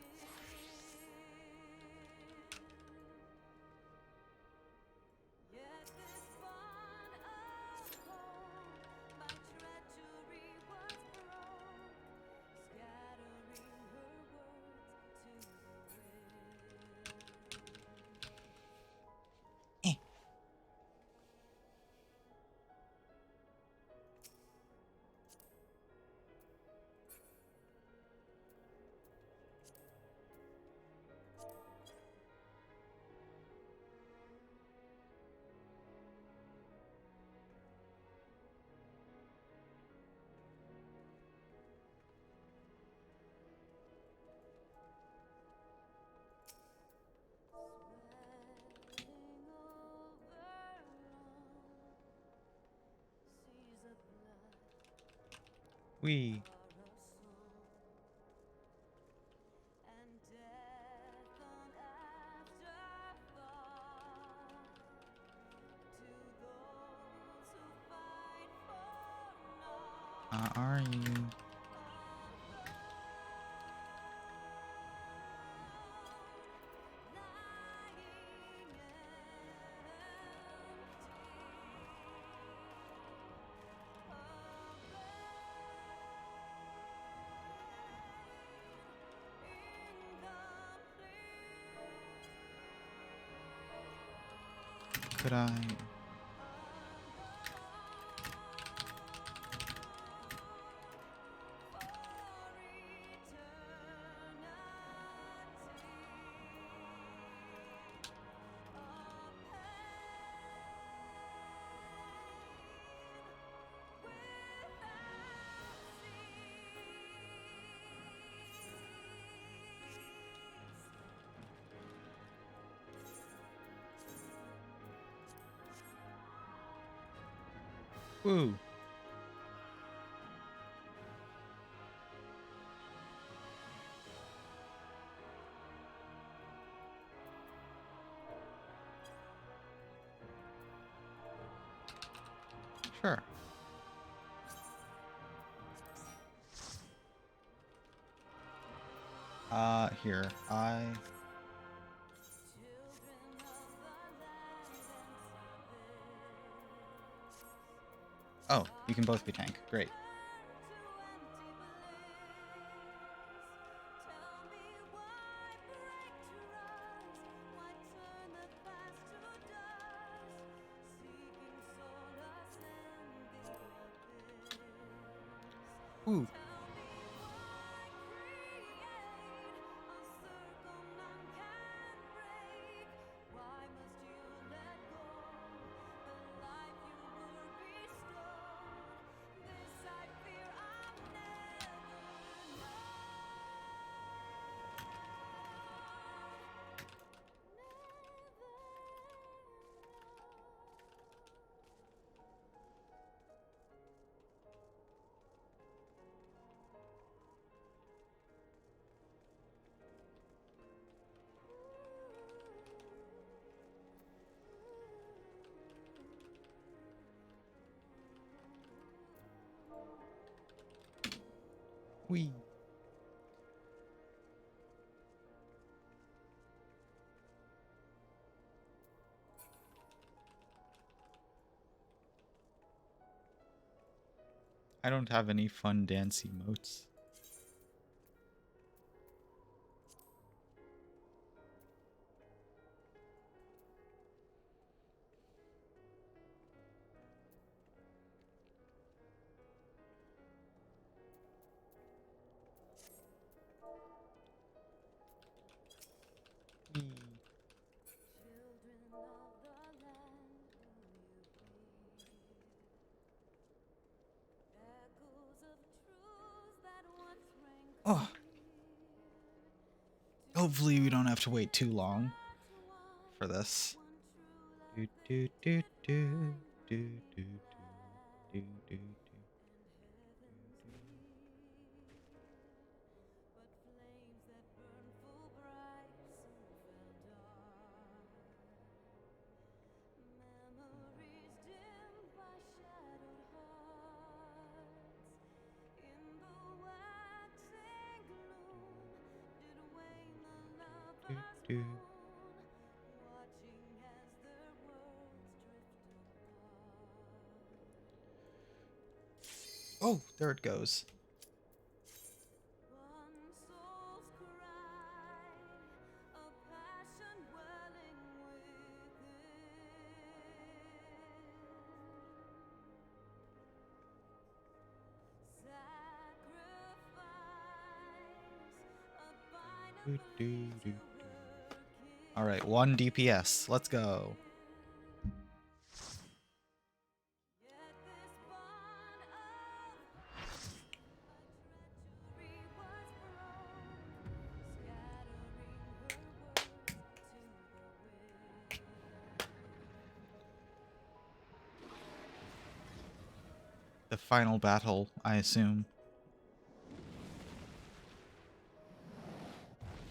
Eh. We. Are you? Could I? Woo. Sure. Here, Oh, you can both be tank. Great. Ooh. Wee. I don't have any fun dance emotes. Oh. Hopefully we don't have to wait too long for this. Do, do, do, do, do, do, do, do, do. Do. Oh, there it goes. Do, do, do, do. All right, 1 DPS. Let's go. The final battle, I assume.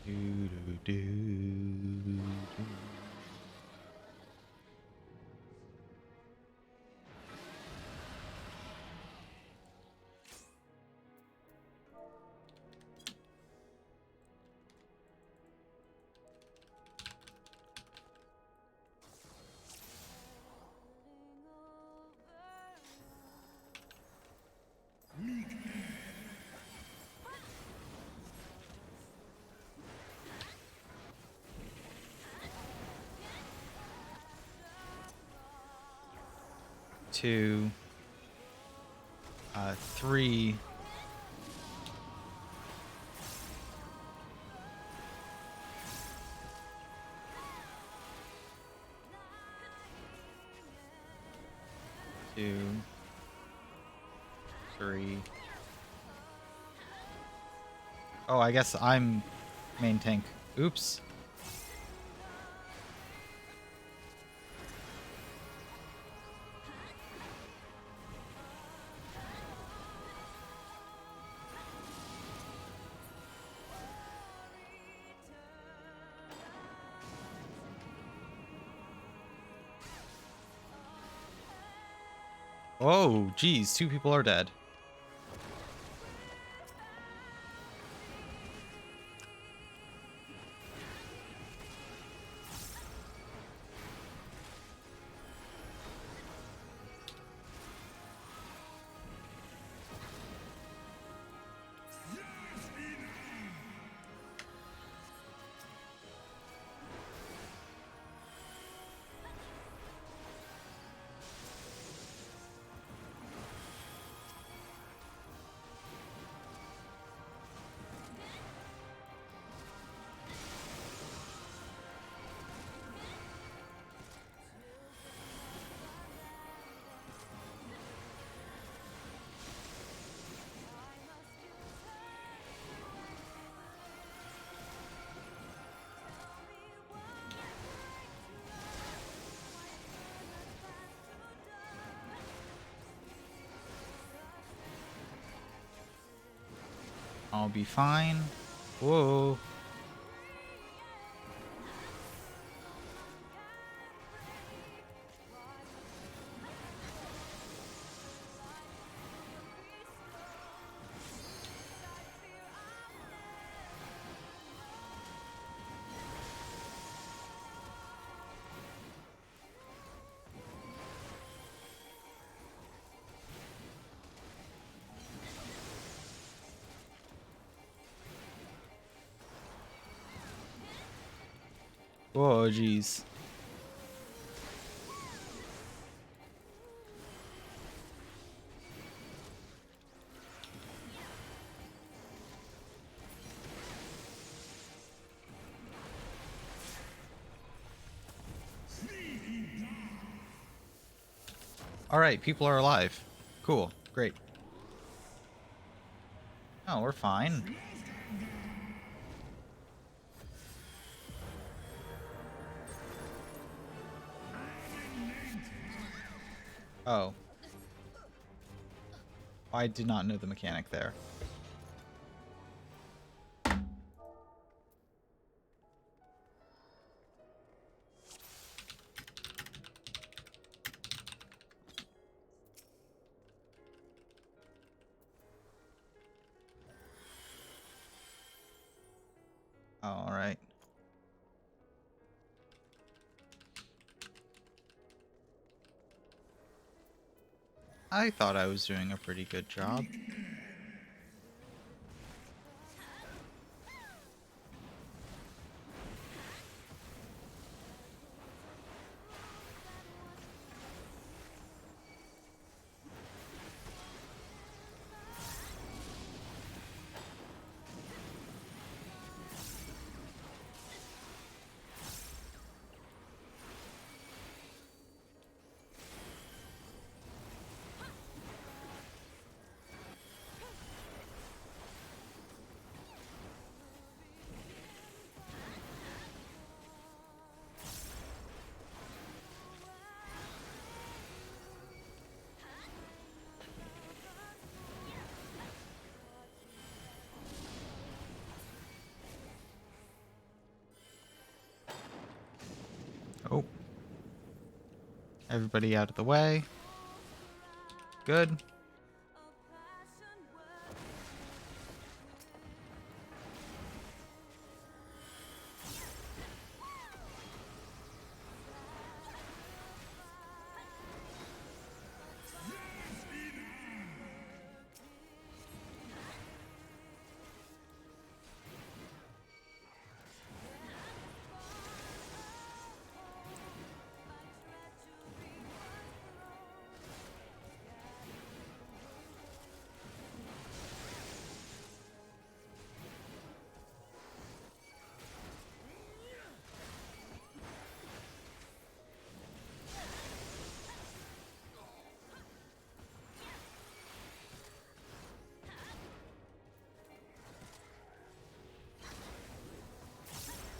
Do, do, do, do. Two, 3. Two, 3. Oh, I guess I'm main tank. Oops. Oh, geez, 2 people are dead. I'll be fine. Whoa. Whoa, jeez. Alright, people are alive. Cool. Great. Oh, we're fine. Oh. I did not know the mechanic there. Oh, alright. I thought I was doing a pretty good job. Oh. Everybody out of the way. Good.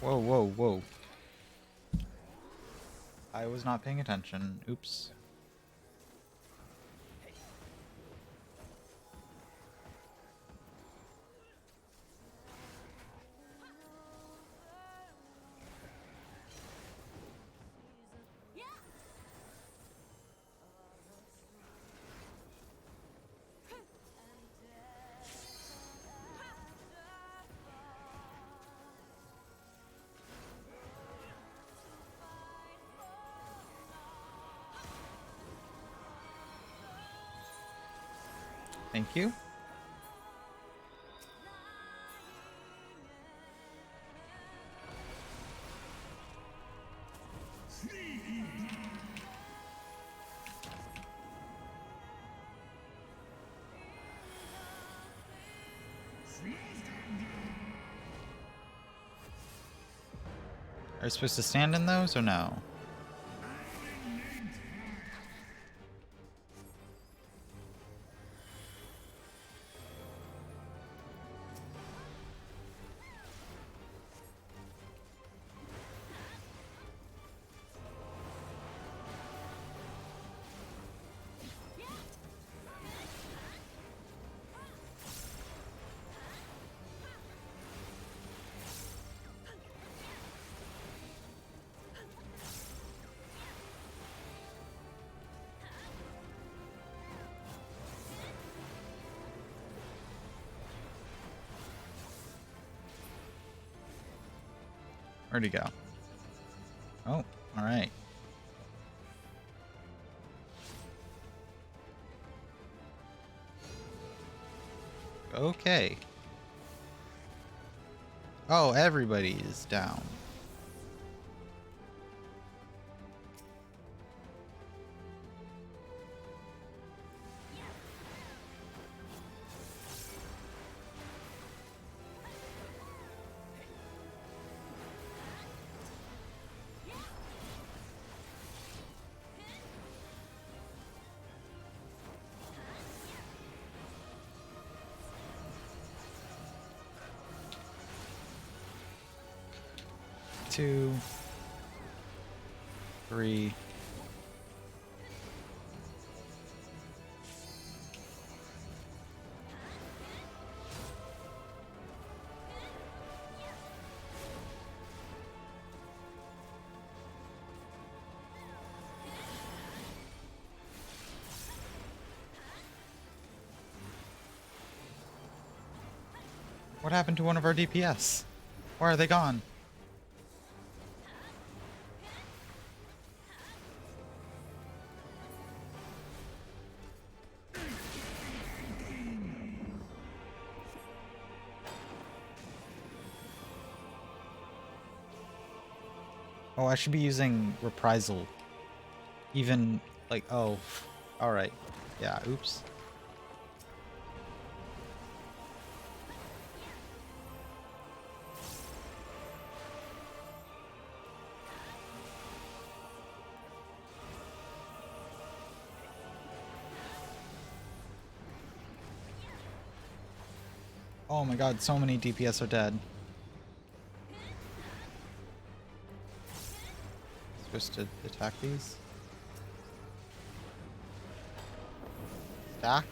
Whoa, whoa, whoa. I was not paying attention. Oops. Thank you. Are you supposed to stand in those or no? Where'd he go? Oh, alright. Okay. Oh, everybody is down. Two, three. What happened to one of our DPS? Why are they gone? Oh, I should be using reprisal. Even, like, oh. Alright. Yeah, oops. Oh my god, so many DPS are dead. Supposed to attack these? Stack?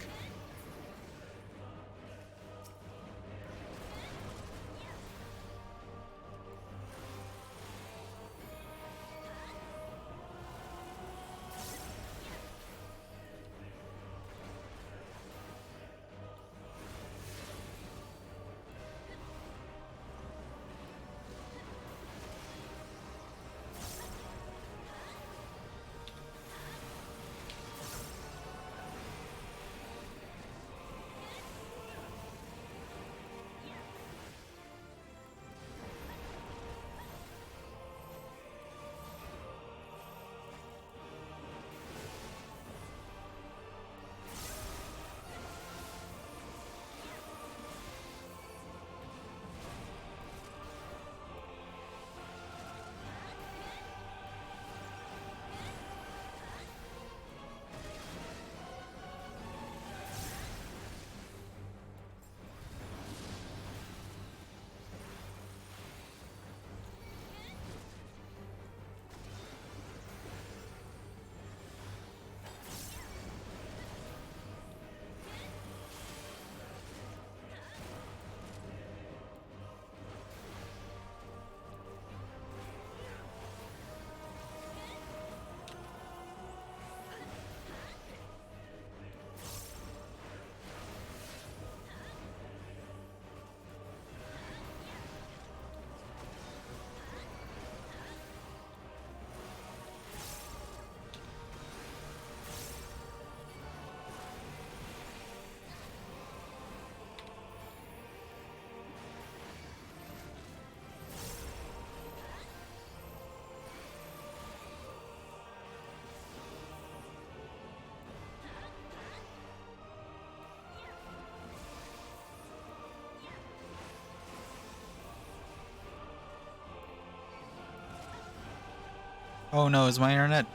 Oh no, is my internet?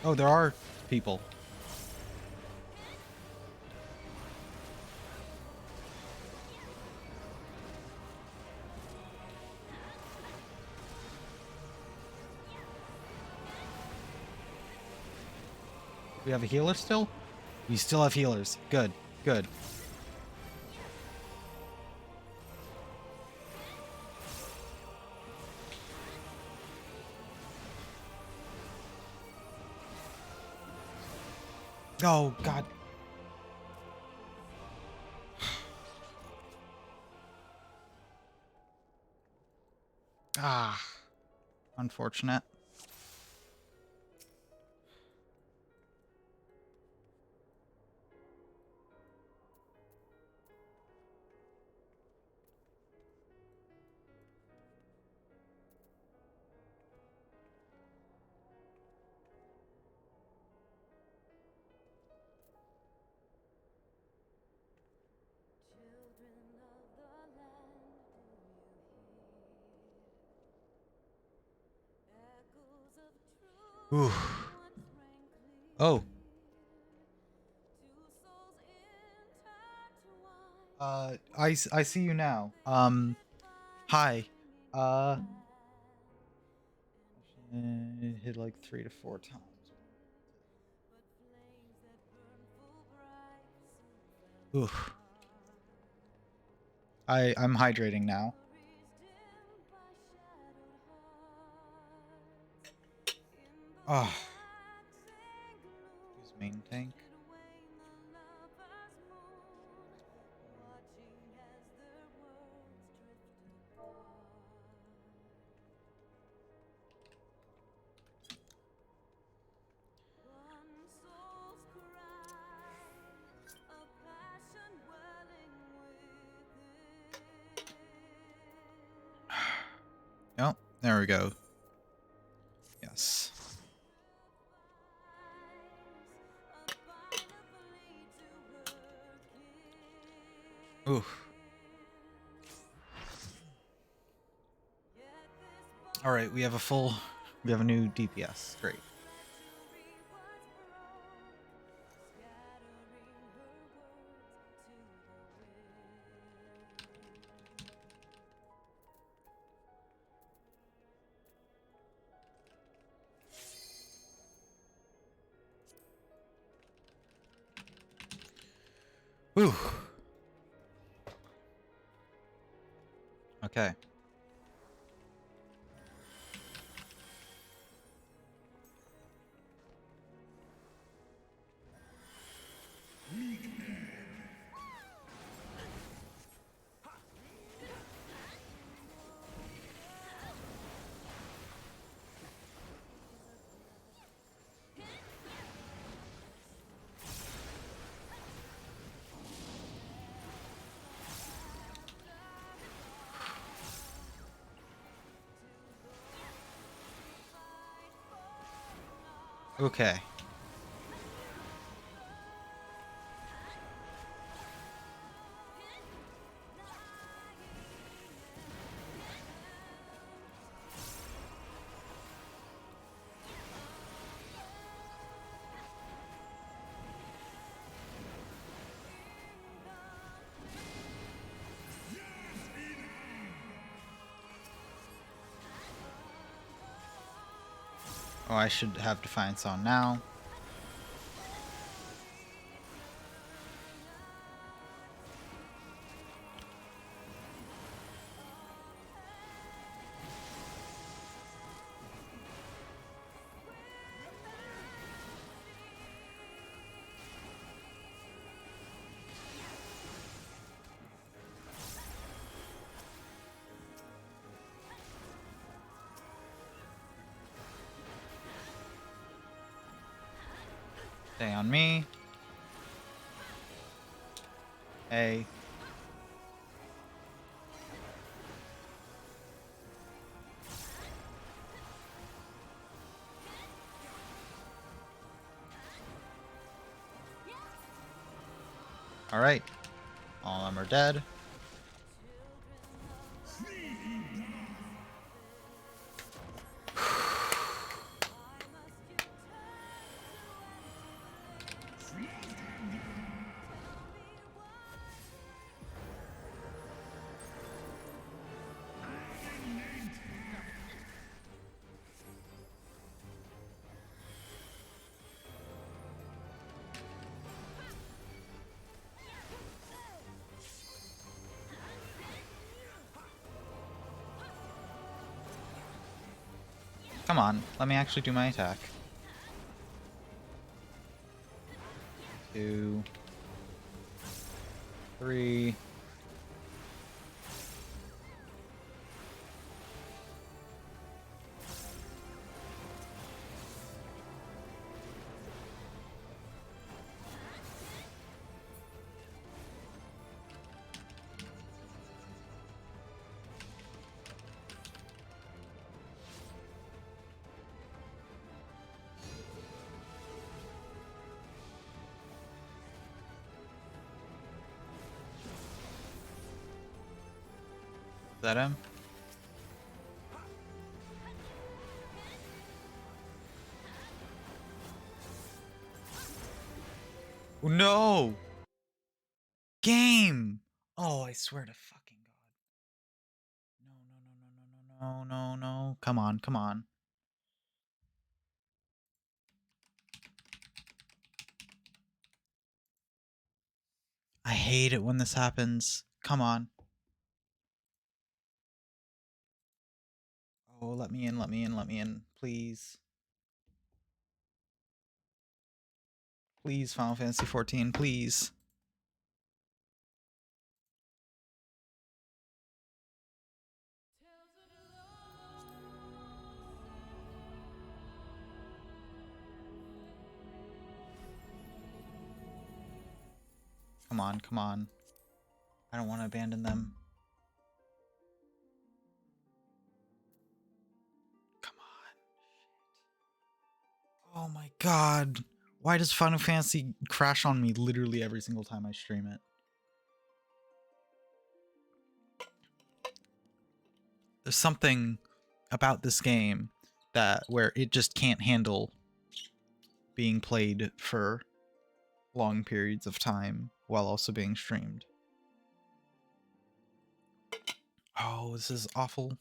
Oh, there are people. We have a healer still? We still have healers. Good. Good. Oh, God. Ah. Unfortunate. Ooh. Oh. I see you now. Hi. Uh, hit like 3 to 4 times. Ooh. I'm hydrating now. Oh. Use main tank. Oh, there we go. Yes. Ooh. All right, we have a new DPS. Great. Whew. Okay. Okay. Oh, I should have Defiance on now. Stay on me. Hey. All right. All of them are dead. Come on, let me actually do my attack. 2, 3. Is that him? Oh, no! Game! Oh, I swear to fucking God. No. Come on, come on. I hate it when this happens. Come on. Oh, let me in, please. Please, Final Fantasy XIV, please. Come on, come on. I don't want to abandon them. Come on. Oh my god. Why does Final Fantasy crash on me literally every single time I stream it? There's something about this game that where it just can't handle being played for long periods of time while also being streamed. Oh, this is awful.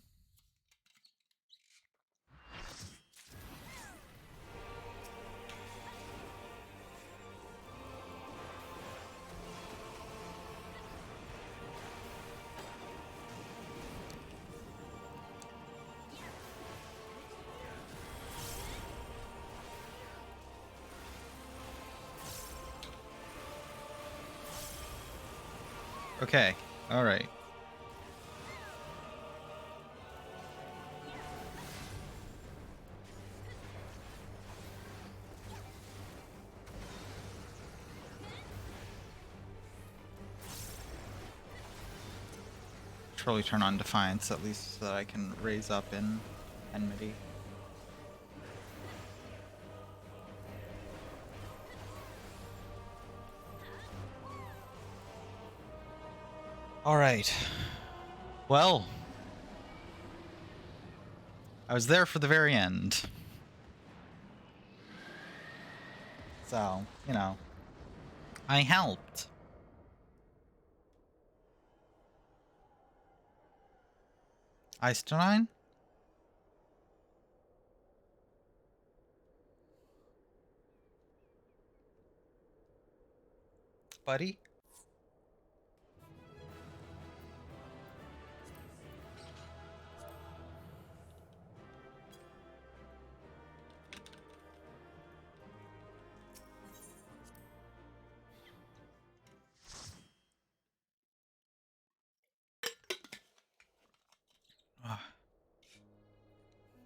Okay, alright. Surely turn on Defiance at least so that I can raise up in enmity. Alright. Well, I was there for the very end. So, you know, I helped. Ice-9? Buddy?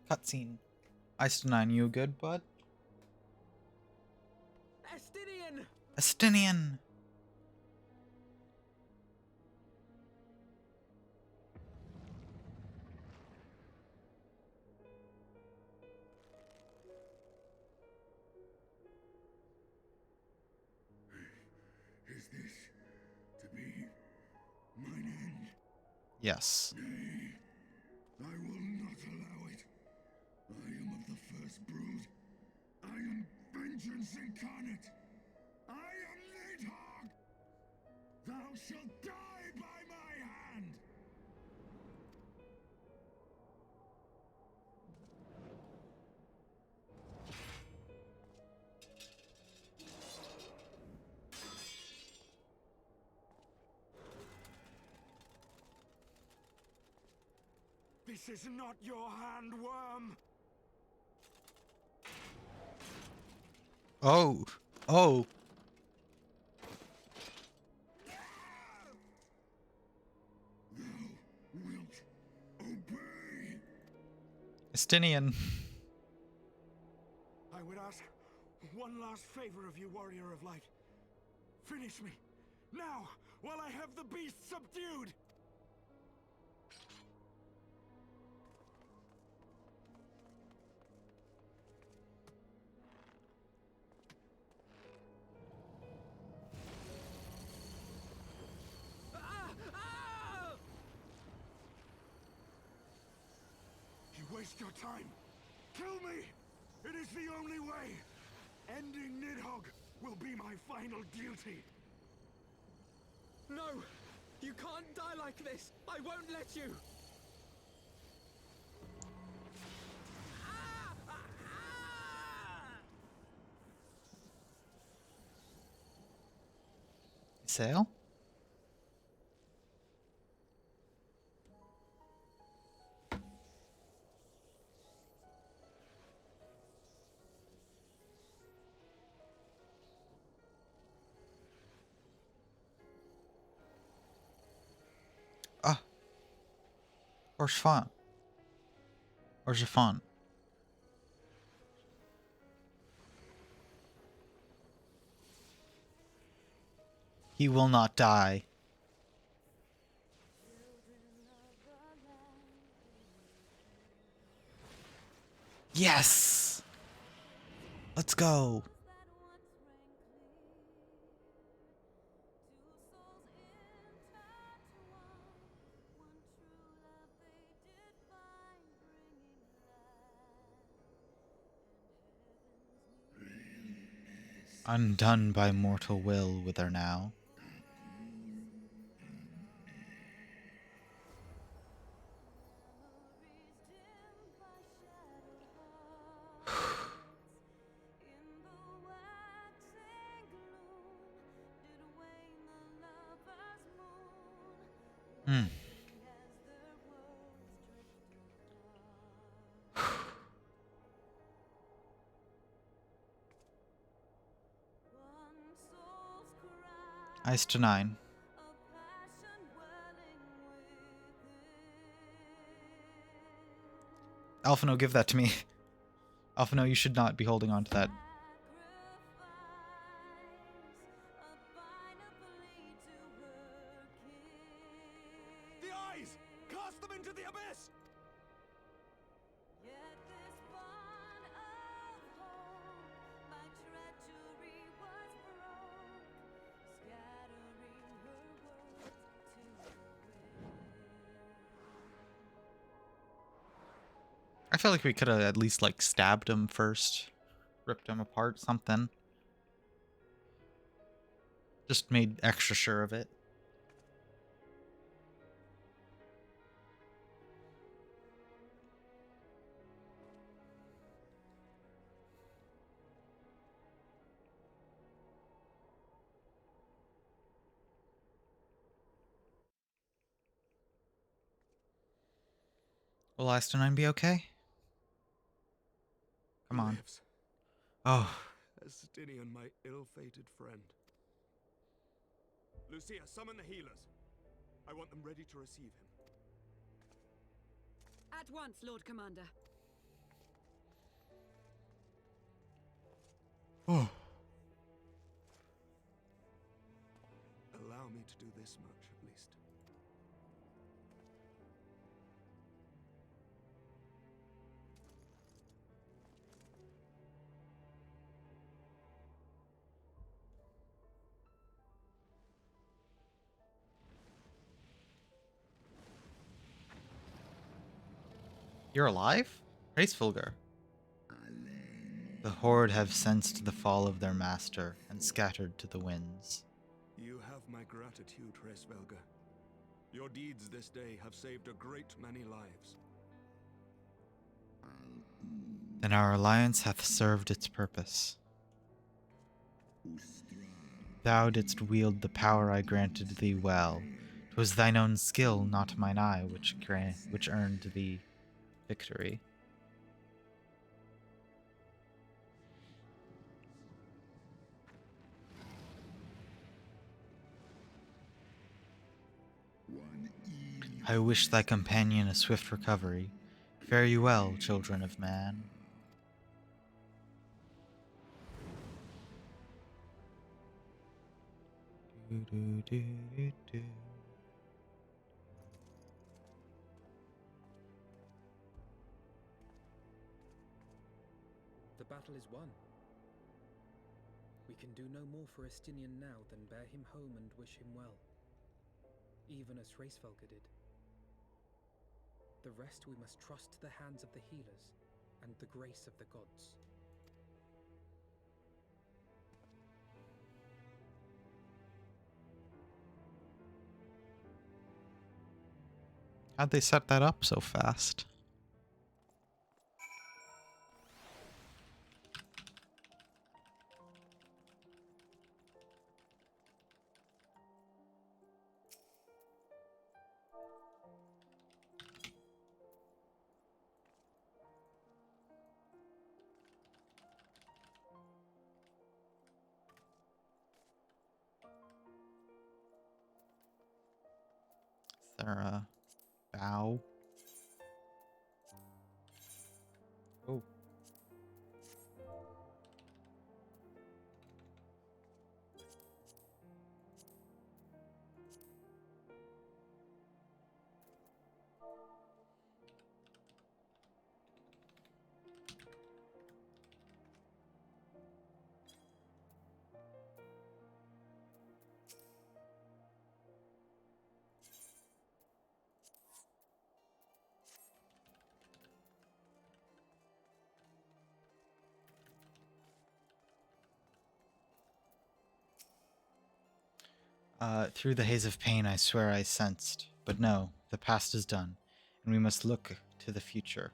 Cutscene. Ice-9, you good, bud? Estinian! Estinian! Is this to be mine end? Yes. Nay, I will not allow it. I am of the first brood. I am vengeance incarnate. I am Nidhogg. Thou shalt die by my hand. This is not your hand, worm! Oh. Oh. Thou wilt obey. Estinian. I would ask one last favor of you, Warrior of Light. Finish me, now, while I have the beast subdued! You waste your time. Kill me! It is the only way! Ending Nidhogg will be my final duty! No! You can't die like this! I won't let you! Sail? Ah. Or Shafan. Or Jafan. He will not die. Yes! Let's go. Undone by mortal will wither now. Hmm. Ice to 9. Alphino, give that to me. Alphino, you should not be holding on to that. The eyes! Cast them into the abyss! I feel like we could have at least, like, stabbed him first. Ripped him apart, something. Just made extra sure of it. Will Ice to 9 be okay? Come on. Lives. Oh. Estinian, my ill-fated friend. Lucia, summon the healers. I want them ready to receive him. At once, Lord Commander. Oh. Allow me to do this much, at least. You're alive? Racefulger. The Horde have sensed the fall of their master and scattered to the winds. You have my gratitude, Racefulger. Your deeds this day have saved a great many lives. Then our alliance hath served its purpose. Thou didst wield the power I granted thee well. 'Twas thine own skill, not mine eye, which earned thee victory. I wish thy companion a swift recovery. Fare you well, children of man. Do. The battle is won. We can do no more for Estinian now than bear him home and wish him well, even as Hraesvelgr did. The rest we must trust to the hands of the healers and the grace of the gods. How'd they set that up so fast? Is there a bow? Oh. Through the haze of pain I swear I sensed, but no, the past is done, and we must look to the future.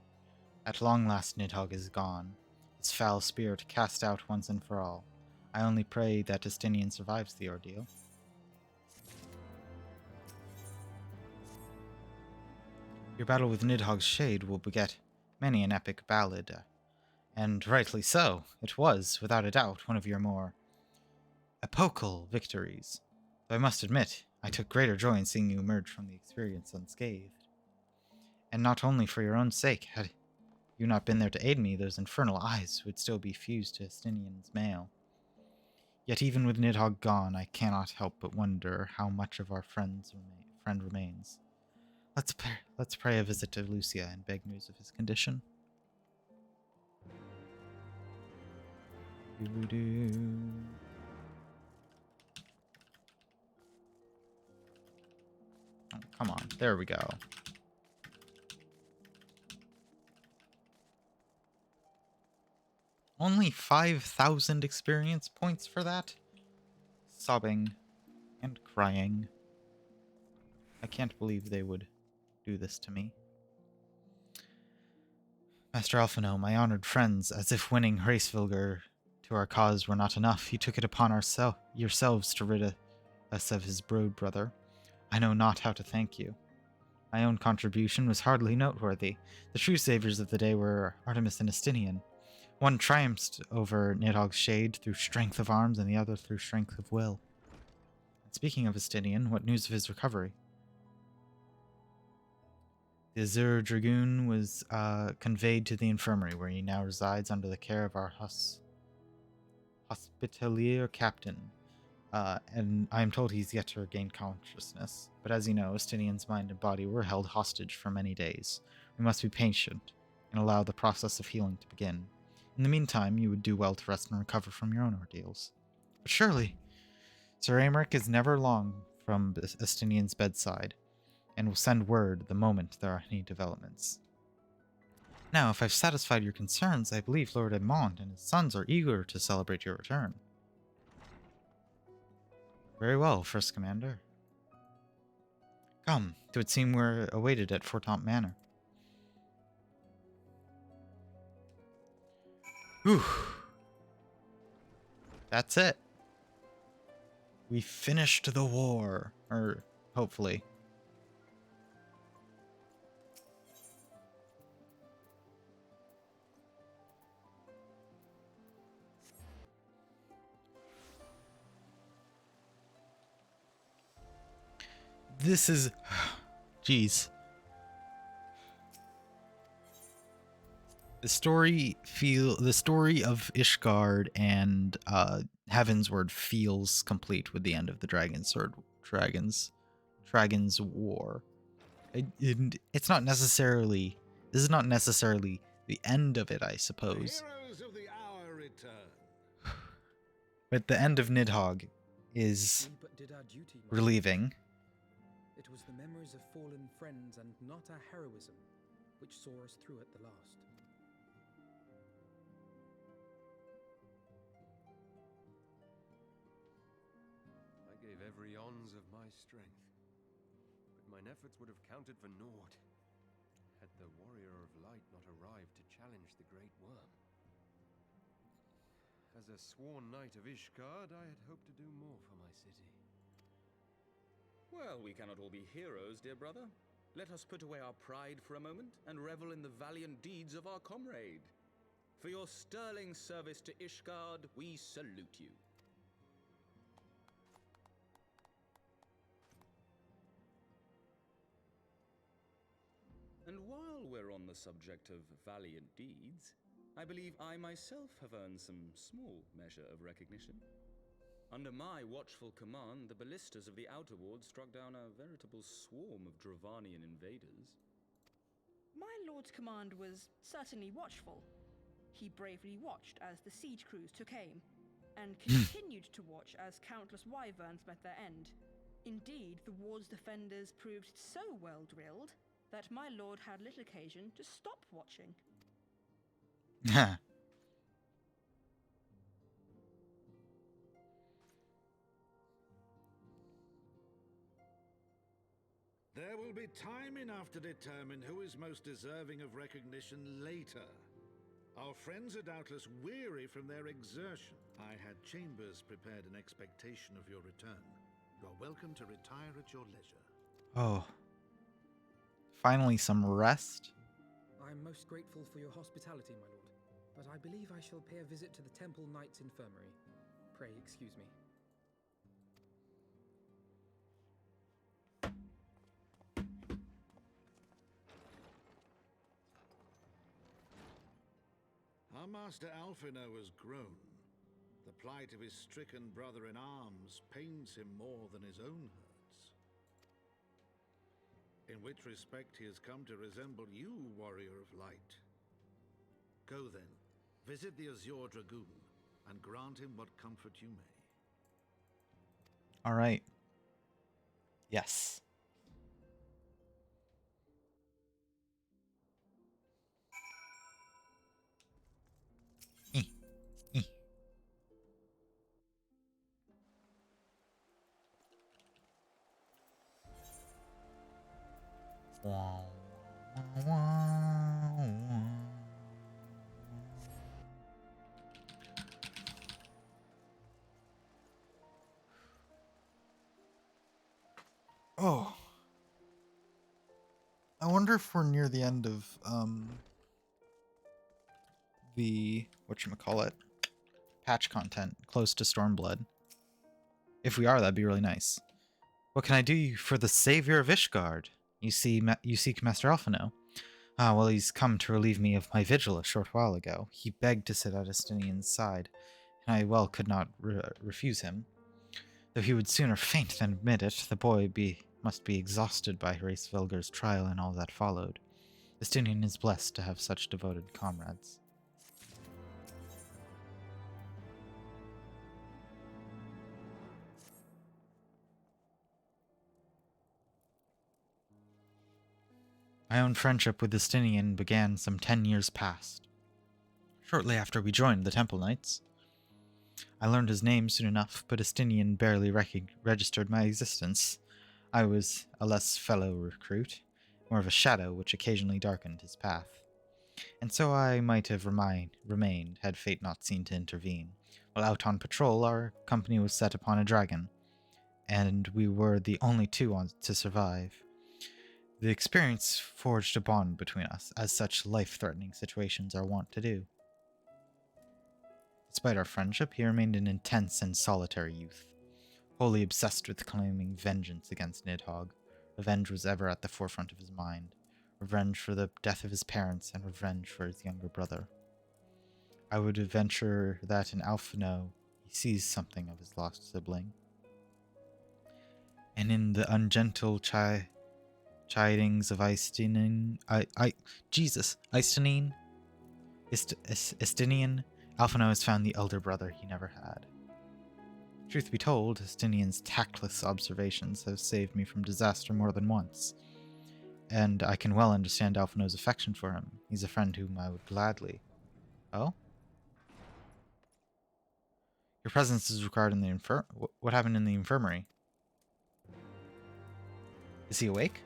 At long last Nidhogg is gone, its foul spirit cast out once and for all. I only pray that Estinian survives the ordeal. Your battle with Nidhogg's shade will beget many an epic ballad, and rightly so. It was, without a doubt, one of your more epochal victories. Though I must admit, I took greater joy in seeing you emerge from the experience unscathed. And not only for your own sake, had you not been there to aid me, those infernal eyes would still be fused to Estinian's mail. Yet even with Nidhogg gone, I cannot help but wonder how much of our friend remains. Let's pray a visit to Lucia and beg news of his condition. Oh, come on. There we go. Only 5,000 experience points for that? Sobbing and crying. I can't believe they would do this to me. Master Alphino, my honored friends, as if winning Hraesvelgr to our cause were not enough, you took it upon yourselves to rid us of his brood brother. I know not how to thank you. My own contribution was hardly noteworthy. The true saviors of the day were Artemis and Estinian. One triumphed over Nidhogg's shade through strength of arms, and the other through strength of will. And speaking of Estinian, what news of his recovery? The Azure Dragoon was conveyed to the infirmary, where he now resides under the care of our hospitalier captain. And I am told he's yet to regain consciousness. But as you know, Estinian's mind and body were held hostage for many days. We must be patient and allow the process of healing to begin. In the meantime, you would do well to rest and recover from your own ordeals. But surely, Sir Aymeric is never long from Estinian's bedside, and will send word the moment there are any developments. Now, if I've satisfied your concerns, I believe Lord Aymond and his sons are eager to celebrate your return. Very well, First Commander. Come, it would seem we're awaited at Fortemps Manor. Whew. That's it. We finished the war. Or, hopefully. This is... Jeez. The story of Ishgard and Heavensward feels complete with the end of the Dragon's War. It's not necessarily. This is not necessarily the end of it, I suppose. The heroes of the hour return. But the end of Nidhogg is We but did our duty, my relieving. It was the memories of fallen friends and not our heroism which saw us through at the last. I gave every ounce of my strength, but mine efforts would have counted for naught had the Warrior of Light not arrived to challenge the Great Worm. As a sworn knight of Ishgard, I had hoped to do more for my city. Well, we cannot all be heroes, dear brother. Let us put away our pride for a moment and revel in the valiant deeds of our comrade. For your sterling service to Ishgard, we salute you. And while we're on the subject of valiant deeds, I believe I myself have earned some small measure of recognition. Under my watchful command, the ballistas of the Outer Ward struck down a veritable swarm of Dravanian invaders. My lord's command was certainly watchful. He bravely watched as the siege crews took aim, and continued to watch as countless wyverns met their end. Indeed, the ward's defenders proved so well drilled that my lord had little occasion to stop watching. There will be time enough to determine who is most deserving of recognition later. Our friends are doubtless weary from their exertion. I had chambers prepared in expectation of your return. You are welcome to retire at your leisure. Oh. Finally some rest. I am most grateful for your hospitality, my lord, but I believe I shall pay a visit to the Temple Knight's Infirmary. Pray excuse me. Our master Alphino has grown. The plight of his stricken brother-in-arms pains him more than his own hurts. In which respect he has come to resemble you, Warrior of Light. Go then, visit the Azure Dragoon, and grant him what comfort you may. All right. Yes. Oh. I wonder if we're near the end of the whatchamacallit patch content, close to Stormblood. If we are, that'd be really nice. What can I do for the savior of Ishgard? You seek Master Alphino. Ah, well, he's come to relieve me of my vigil a short while ago. He begged to sit at Estinian's side, and I well could not refuse him. Though he would sooner faint than admit it, the boy must be exhausted by Hraesvelgur's trial and all that followed. Estinian is blessed to have such devoted comrades. My own friendship with Estinian began some 10 years past. Shortly after we joined the Temple Knights. I learned his name soon enough, but Estinian barely registered my existence. I was a less fellow recruit, more of a shadow which occasionally darkened his path. And so I might have remained had fate not seen to intervene. While out on patrol, our company was set upon a dragon, and we were the only two to survive. The experience forged a bond between us, as such life-threatening situations are wont to do. Despite our friendship, he remained an intense and solitary youth, wholly obsessed with claiming vengeance against Nidhogg, Revenge was ever at the forefront of his mind. Revenge for the death of his parents and revenge for his younger brother. I would venture that in Alphino he sees something of his lost sibling. And in the ungentle chidings of Istinian, Alphino has found the elder brother he never had. Truth be told, Estinian's tactless observations have saved me from disaster more than once, and I can well understand Alphino's affection for him. He's a friend whom I would gladly... Oh? Your presence is required in the What happened in the infirmary? Is he awake?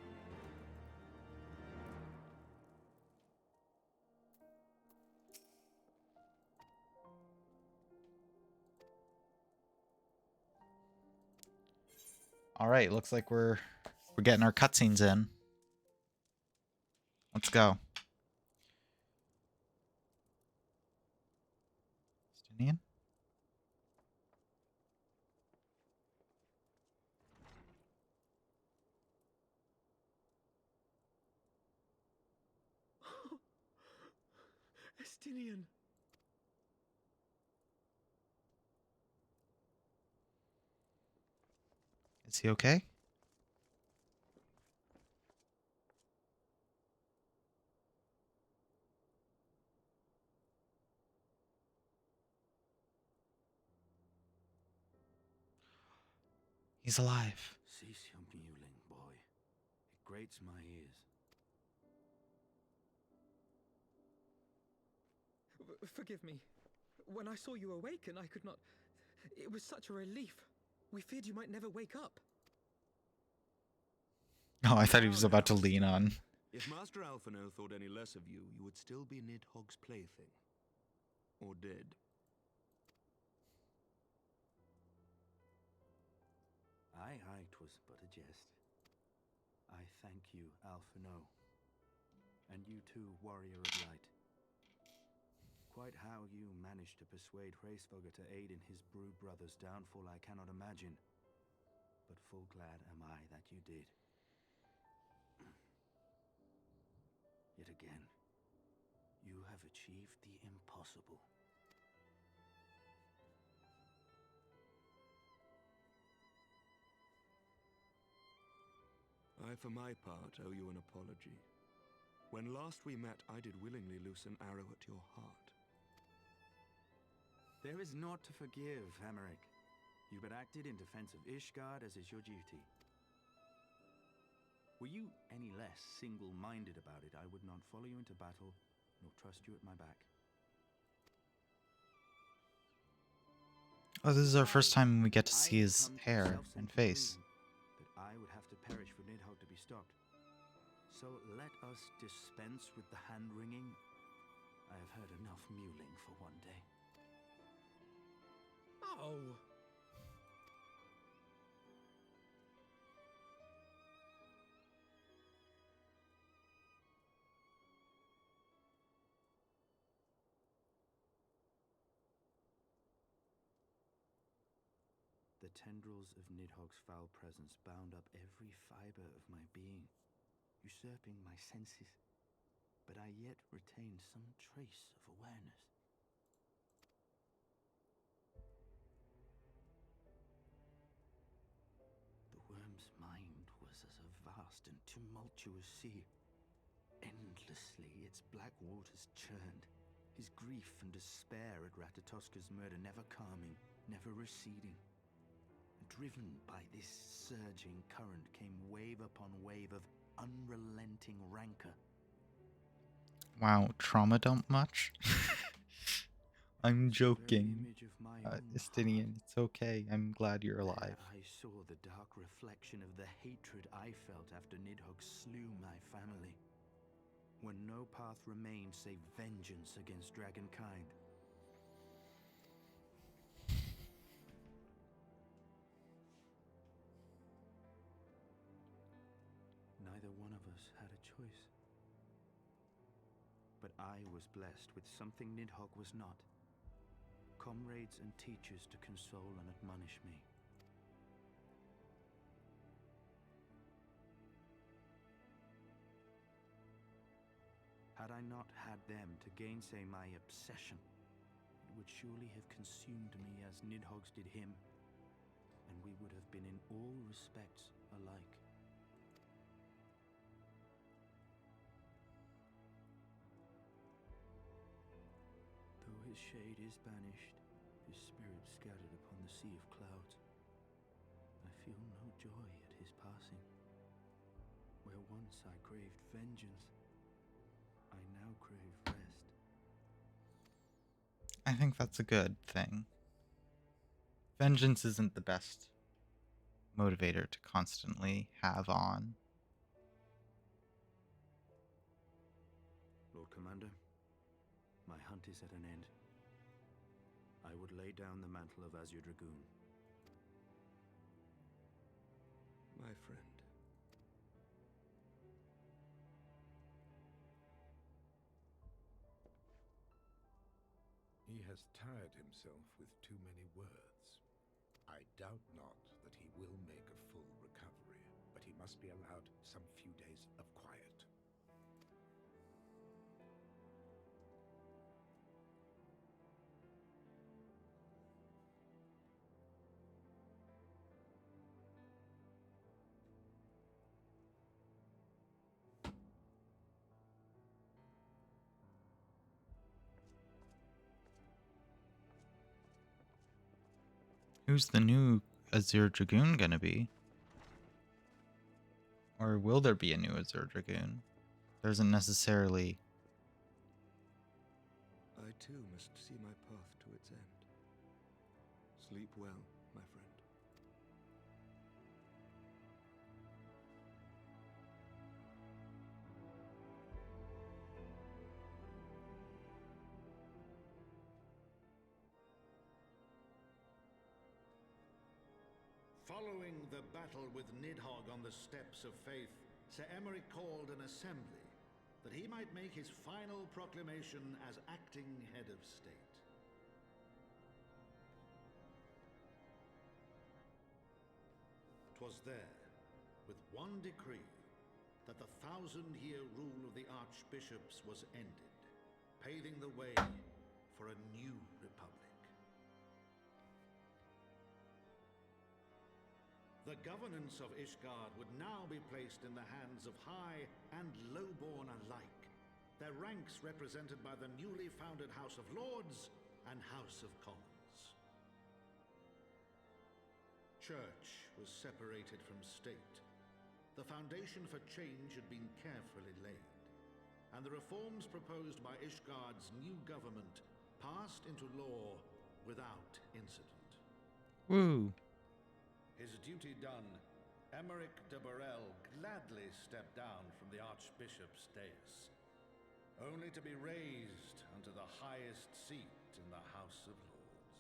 All right, looks like we're getting our cutscenes in. Let's go. Estinian? Estinian. Is he okay? He's alive. Cease your mewling, boy. It grates my ears. Forgive me. When I saw you awaken, I could not... It was such a relief. We feared you might never wake up. Oh, I thought he was about to lean on. If Master Alphino thought any less of you, you would still be Nidhogg's plaything. Or dead. Aye, 'twas but a jest. I thank you, Alphino. And you too, warrior of light. Quite how you managed to persuade Hraesvelgr to aid in his brood brother's downfall I cannot imagine. But full glad am I that you did. Yet again, you have achieved the impossible. I, for my part, owe you an apology. When last we met, I did willingly loose an arrow at your heart. There is naught to forgive, Hameric. You but acted in defense of Ishgard as is your duty. Were you any less single-minded about it, I would not follow you into battle, nor trust you at my back. Oh, this is our first time we get to see his hair and face. That I would have to perish for Nidhogg to be stopped. So let us dispense with the hand-wringing. I have heard enough mewling for one day. Oh! The tendrils of Nidhogg's foul presence bound up every fiber of my being, usurping my senses, but I yet retained some trace of awareness. The worm's mind was as a vast and tumultuous sea. Endlessly its black waters churned, his grief and despair at Ratatoska's murder never calming, never receding. Driven by this surging current came wave upon wave of unrelenting rancor. Wow, trauma dump much? I'm joking. Estinian, it's okay. I'm glad you're alive. There I saw the dark reflection of the hatred I felt after Nidhogg slew my family. When no path remained save vengeance against dragonkind. Neither one of us had a choice. But I was blessed with something Nidhogg was not. Comrades and teachers to console and admonish me. Had I not had them to gainsay my obsession, it would surely have consumed me as Nidhogg's did him, and we would have been in all respects alike. Though his shade is banished, his spirit scattered upon the sea of clouds, I feel no joy at his passing. Where once I craved vengeance, I now crave rest. I think that's a good thing. Vengeance isn't the best motivator to constantly have on. Lord Commander, my hunt is at an end. I would lay down the mantle of Azure Dragoon. My friend. He has tired himself with too many words. I doubt not that he will make a full recovery, but he must be allowed some few days of quiet. Who's the new Azure Dragoon gonna be? Or will there be a new Azure Dragoon? There isn't necessarily. I too must see my path to its end. Sleep well, my friend. Following the battle with Nidhogg on the Steps of Faith, Sir Emeric called an assembly that he might make his final proclamation as acting head of state. 'Twas there, with one decree, that the 1,000-year rule of the archbishops was ended, paving the way for a new republic. The governance of Ishgard would now be placed in the hands of high and lowborn alike, their ranks represented by the newly founded House of Lords and House of Commons. Church was separated from state. The foundation for change had been carefully laid, and the reforms proposed by Ishgard's new government passed into law without incident. Woo! His duty done, Emeric de Burrell gladly stepped down from the Archbishop's dais, only to be raised unto the highest seat in the House of Lords.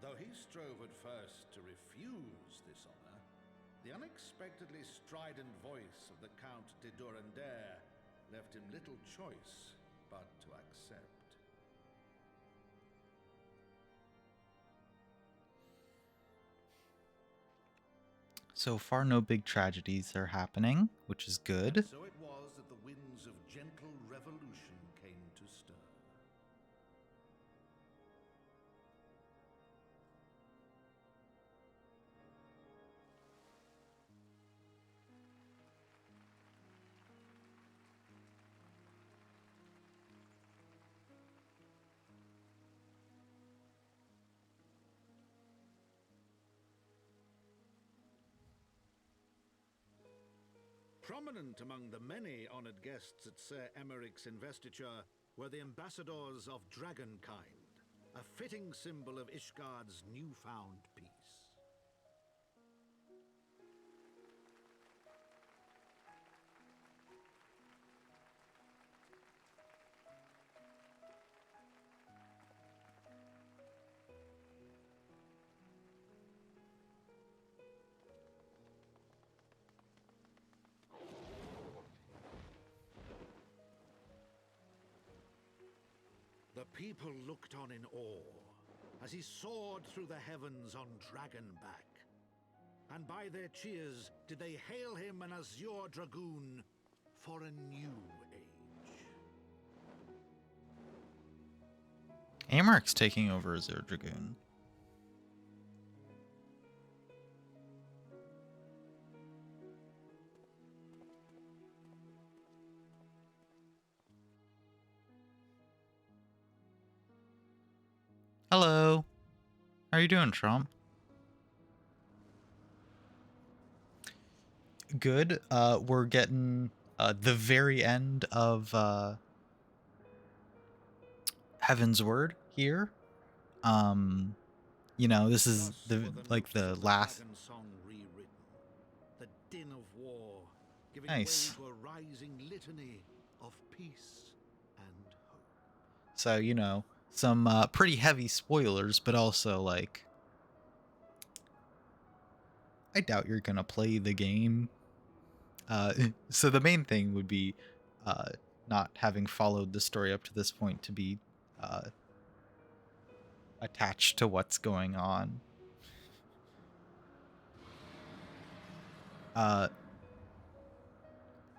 Though he strove at first to refuse this honor, the unexpectedly strident voice of the Count de Durandare left him little choice but to accept. So far, no big tragedies are happening, which is good. And so it was that the winds of gentle revolution came to stir. Prominent among the many honored guests at Sir Emeric's investiture were the ambassadors of Dragonkind, a fitting symbol of Ishgard's newfound peace. The people looked on in awe as he soared through the heavens on Dragonback. And by their cheers did they hail him an azure dragoon for a new age. Amark's taking over as their dragoon. Hello. How are you doing, Trump? Good. We're getting the very end of Heaven's Word here. You know, this is the last. Song rewritten, the din of war, giving Nice. way to a rising litany of peace and hope. So, you know, some pretty heavy spoilers, but also like, I doubt you're gonna play the game. So the main thing would be not having followed the story up to this point to be attached to what's going on.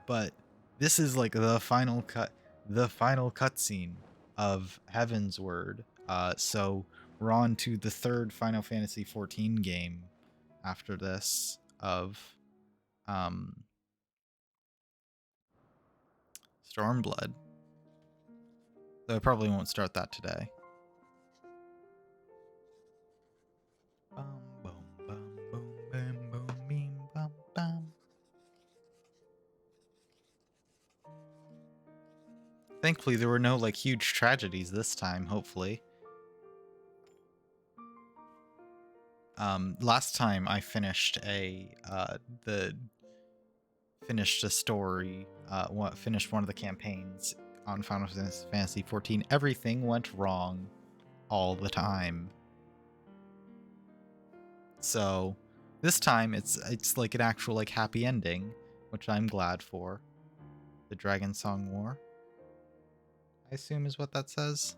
But this is like the final cutscene of Heaven's Word. So we're on to the third Final Fantasy XIV game after this of Stormblood. Though I probably won't start that today. Bum, boom, bum, boom, bam, boom, beam, bum, bum. Thankfully, there were no like huge tragedies this time. Hopefully, last time I finished finished a story, finished one of the campaigns on Final Fantasy XIV. Everything went wrong all the time. So this time it's like an actual like happy ending, which I'm glad for. The Dragon Song War, I assume, is what that says.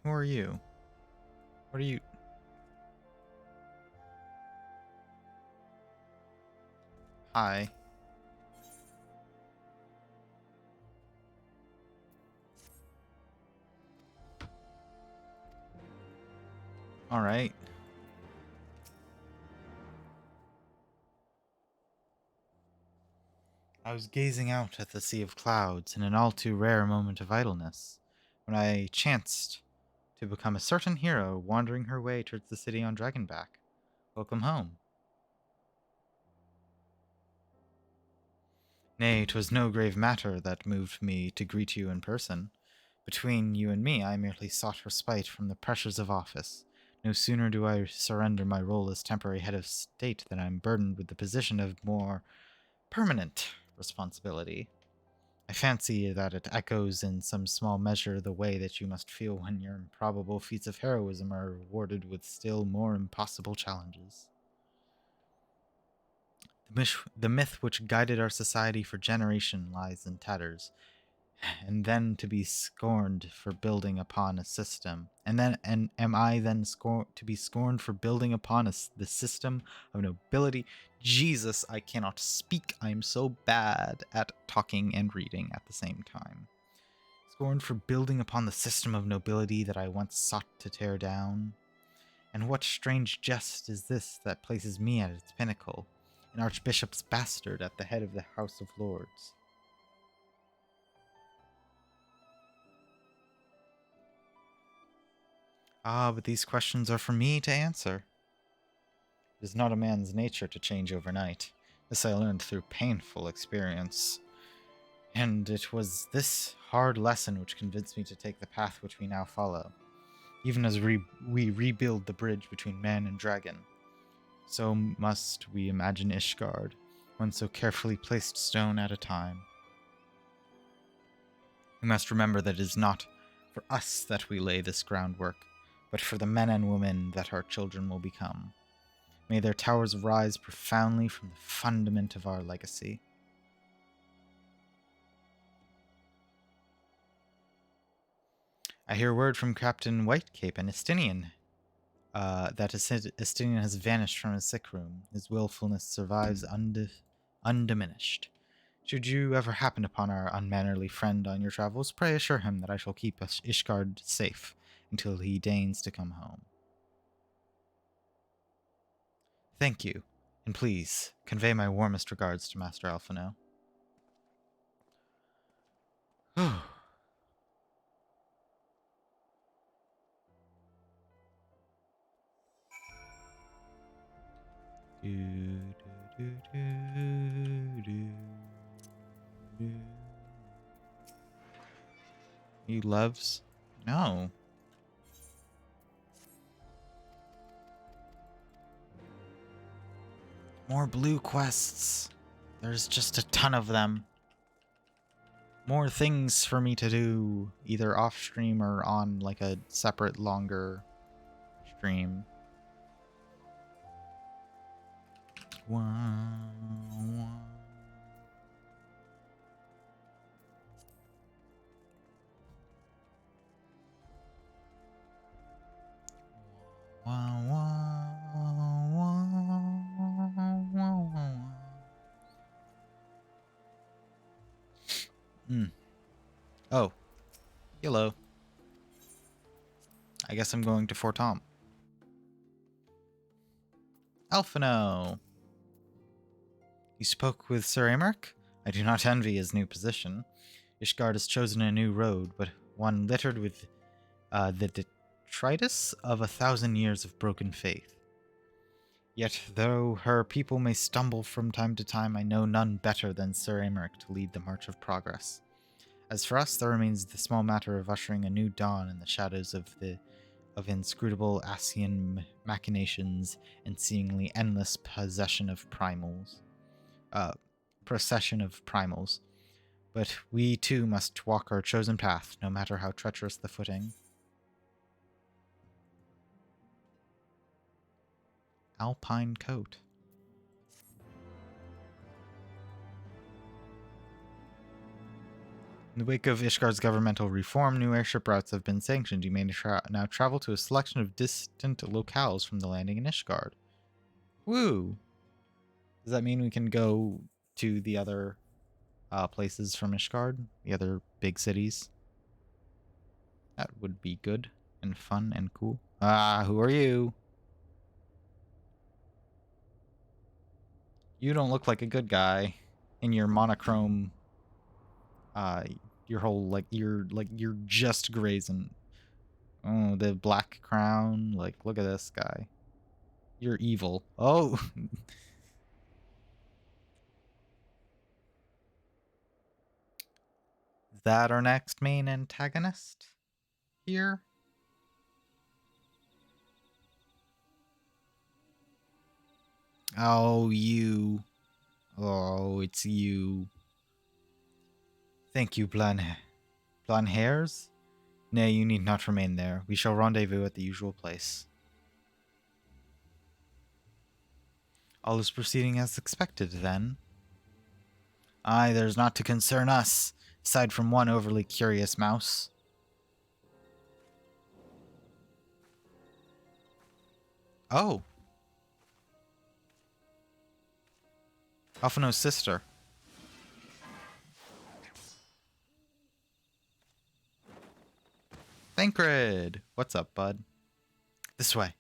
Who are you? What are you? Hi. All right. I was gazing out at the sea of clouds in an all too rare moment of idleness, when I chanced to become a certain hero wandering her way towards the city on Dragonback. Welcome home. Nay, 'twas no grave matter that moved me to greet you in person. Between you and me, I merely sought respite from the pressures of office. No sooner do I surrender my role as temporary head of state than I am burdened with the position of more permanent responsibility. I fancy that it echoes in some small measure the way that you must feel when your improbable feats of heroism are rewarded with still more impossible challenges. The myth which guided our society for generation lies in tatters, and then to be scorned for building upon a system. And am I then to be scorned for building upon the system of nobility? Jesus, I cannot speak. I am so bad at talking and reading at the same time. Scorned for building upon the system of nobility that I once sought to tear down. And what strange jest is this that places me at its pinnacle, an archbishop's bastard at the head of the House of Lords? Ah, but these questions are for me to answer. It is not a man's nature to change overnight. This I learned through painful experience. And it was this hard lesson which convinced me to take the path which we now follow. Even as we rebuild the bridge between man and dragon, so must we imagine Ishgard, one so carefully placed stone at a time. We must remember that it is not for us that we lay this groundwork, but for the men and women that our children will become. May their towers rise profoundly from the fundament of our legacy. I hear word from Captain Whitecape and Estinian that Estinian has vanished from his sick room. His willfulness survives undiminished. Should you ever happen upon our unmannerly friend on your travels, pray assure him that I shall keep Ishgard safe until he deigns to come home. Thank you, and please convey my warmest regards to Master Alphino. He loves? No. More blue quests. There's just a ton of them. More things for me to do, either off stream or on like a separate longer stream. Oh, hello. I guess I'm going to Fort Tom. Alphino! You spoke with Sir Aymeric? I do not envy his new position. Ishgard has chosen a new road, but one littered with the detritus of 1,000 years of broken faith. Yet, though her people may stumble from time to time, I know none better than Sir Aymeric to lead the march of progress. As for us, there remains the small matter of ushering a new dawn in the shadows of inscrutable Asian machinations and seemingly endless procession of primals. But we too must walk our chosen path, no matter how treacherous the footing. Alpine coat. In the wake of Ishgard's governmental reform, new airship routes have been sanctioned. You may now travel to a selection of distant locales from the landing in Ishgard. Woo! Does that mean we can go to the other places from Ishgard? The other big cities? That would be good and fun and cool. Who are you? You don't look like a good guy in your monochrome your whole you're just grazing. Oh, the black crown. Like, look at this guy. You're evil. Oh. Is that our next main antagonist here? Oh, you. Oh, it's you. Thank you, blonde hairs? Nay, you need not remain there. We shall rendezvous at the usual place. All is proceeding as expected, then. Aye, there's naught to concern us, aside from one overly curious mouse. Oh. Alphino's sister. Thancred! What's up, bud? This way.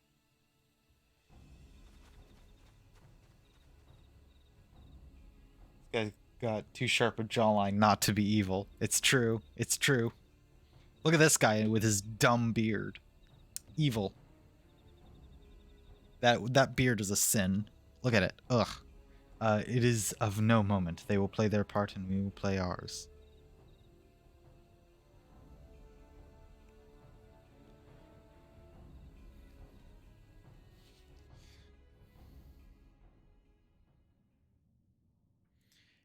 This guy got too sharp a jawline not to be evil. It's true. It's true. Look at this guy with his dumb beard. Evil. That beard is a sin. Look at it. Ugh. It is of no moment. They will play their part and we will play ours.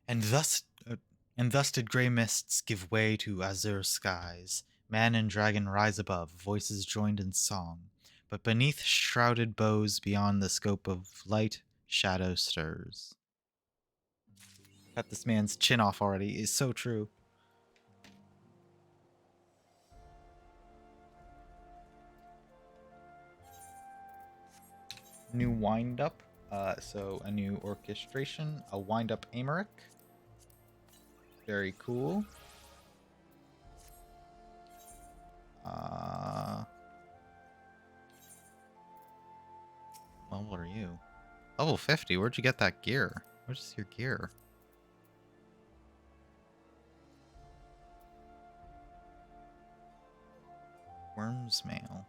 And thus did grey mists give way to azure skies. Man and dragon rise above, voices joined in song. But beneath shrouded bows beyond the scope of light, shadow stirs. Cut this man's chin off already is so true. New wind up. So a new orchestration, a wind up Amaric. Very cool. Well, what are you? Level 50. Where'd you get that gear? Where's your gear? Worm's mail.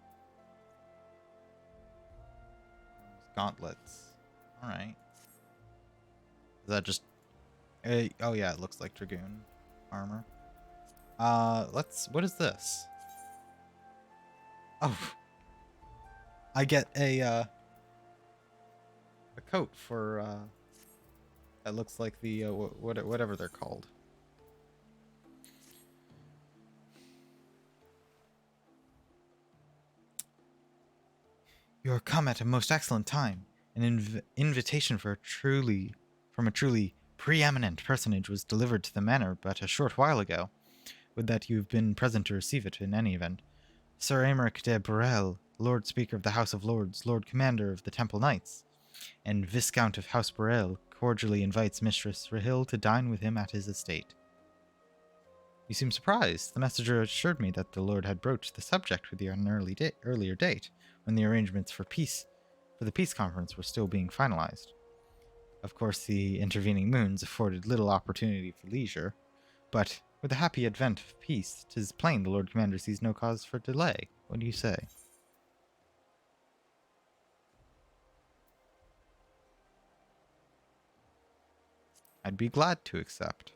Gauntlets. Alright. Is that just... oh yeah, it looks like Dragoon armor. What is this? Oh. I get a coat for, that looks like the, whatever they're called. You are come at a most excellent time. An invitation from a truly preeminent personage was delivered to the manor but a short while ago. Would that you have been present to receive it in any event. Sir Aymeric de Burrell, Lord Speaker of the House of Lords, Lord Commander of the Temple Knights, and Viscount of House Burrell, cordially invites Mistress Rahil to dine with him at his estate. You seem surprised. The messenger assured me that the Lord had broached the subject with you on an earlier date, when the arrangements for the peace conference were still being finalized. Of course, the intervening moons afforded little opportunity for leisure, but with the happy advent of peace, 'tis plain the Lord Commander sees no cause for delay. What do you say? I'd be glad to accept.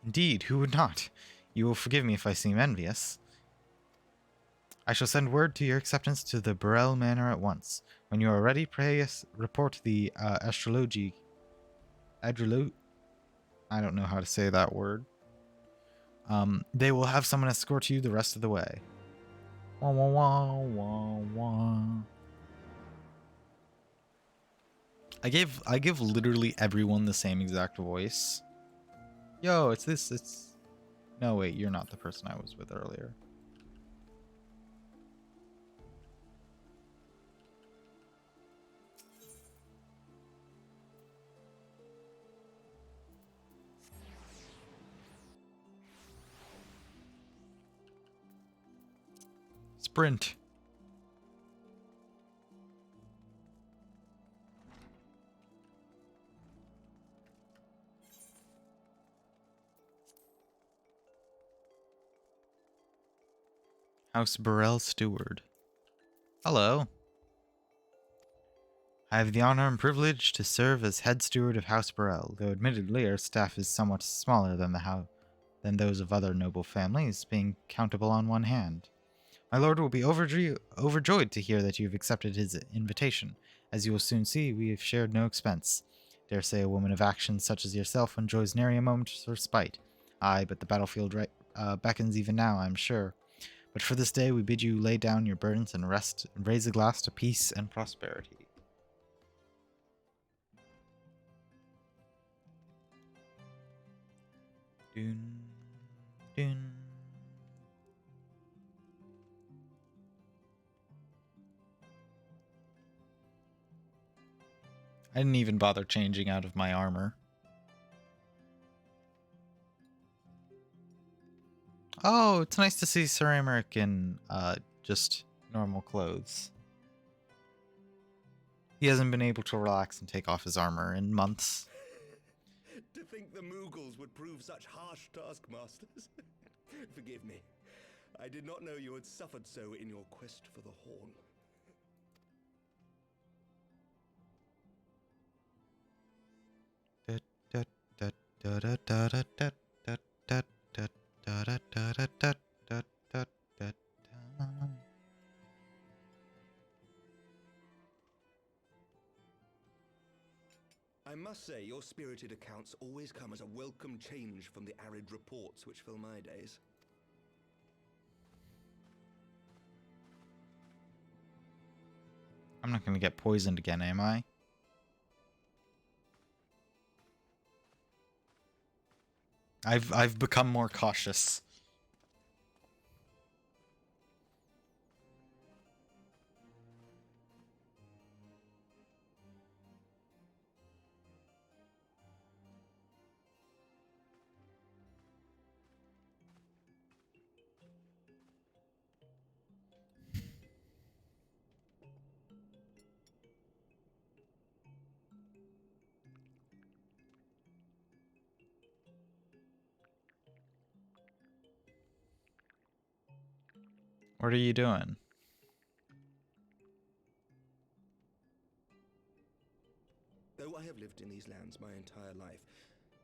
Indeed, who would not? You will forgive me if I seem envious. I shall send word to your acceptance to the Burrell Manor at once. When you are ready, pray report the astrology. I don't know how to say that word. They will have someone escort you the rest of the way. Wah, wah, wah, wah, wah. I give literally everyone the same exact voice. Yo, it's... No, wait, you're not the person I was with earlier. Sprint. House Burrell Steward. Hello. I have the honor and privilege to serve as head steward of House Burrell, though admittedly our staff is somewhat smaller than those of other noble families, being countable on one hand. My lord will be overjoyed to hear that you have accepted his invitation. As you will soon see, we have shared no expense. Dare say a woman of action such as yourself enjoys nary a moment's respite. Aye, but the battlefield beckons even now, I am sure. But for this day we bid you lay down your burdens and rest, and raise a glass to peace and prosperity. Dun, dun. I didn't even bother changing out of my armor. Oh, it's nice to see Sir Aymeric in just normal clothes. He hasn't been able to relax and take off his armor in months. To think the Moogles would prove such harsh taskmasters. Forgive me. I did not know you had suffered so in your quest for the horn. I must say, your spirited accounts always come as a welcome change from the arid reports which fill my days. I'm not gonna get poisoned again, am I? I've become more cautious. What are you doing? Though I have lived in these lands my entire life,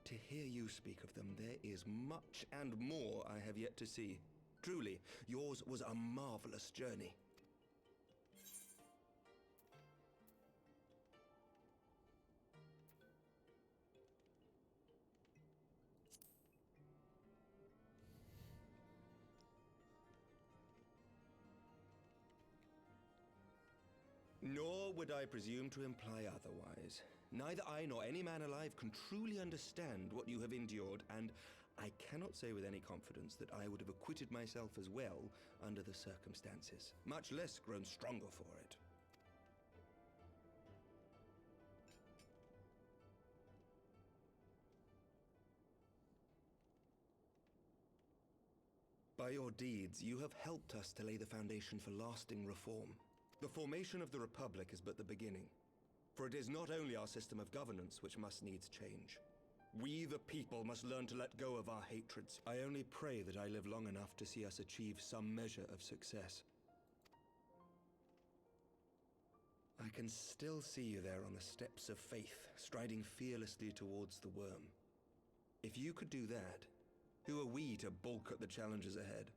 to hear you speak of them, there is much and more I have yet to see. Truly, yours was a marvelous journey. Nor would I presume to imply otherwise. Neither I nor any man alive can truly understand what you have endured, and I cannot say with any confidence that I would have acquitted myself as well under the circumstances, much less grown stronger for it. By your deeds, you have helped us to lay the foundation for lasting reform. The formation of the Republic is but the beginning, for it is not only our system of governance which must needs change. We, the people, must learn to let go of our hatreds. I only pray that I live long enough to see us achieve some measure of success. I can still see you there on the steps of faith, striding fearlessly towards the worm. If you could do that, who are we to balk at the challenges ahead?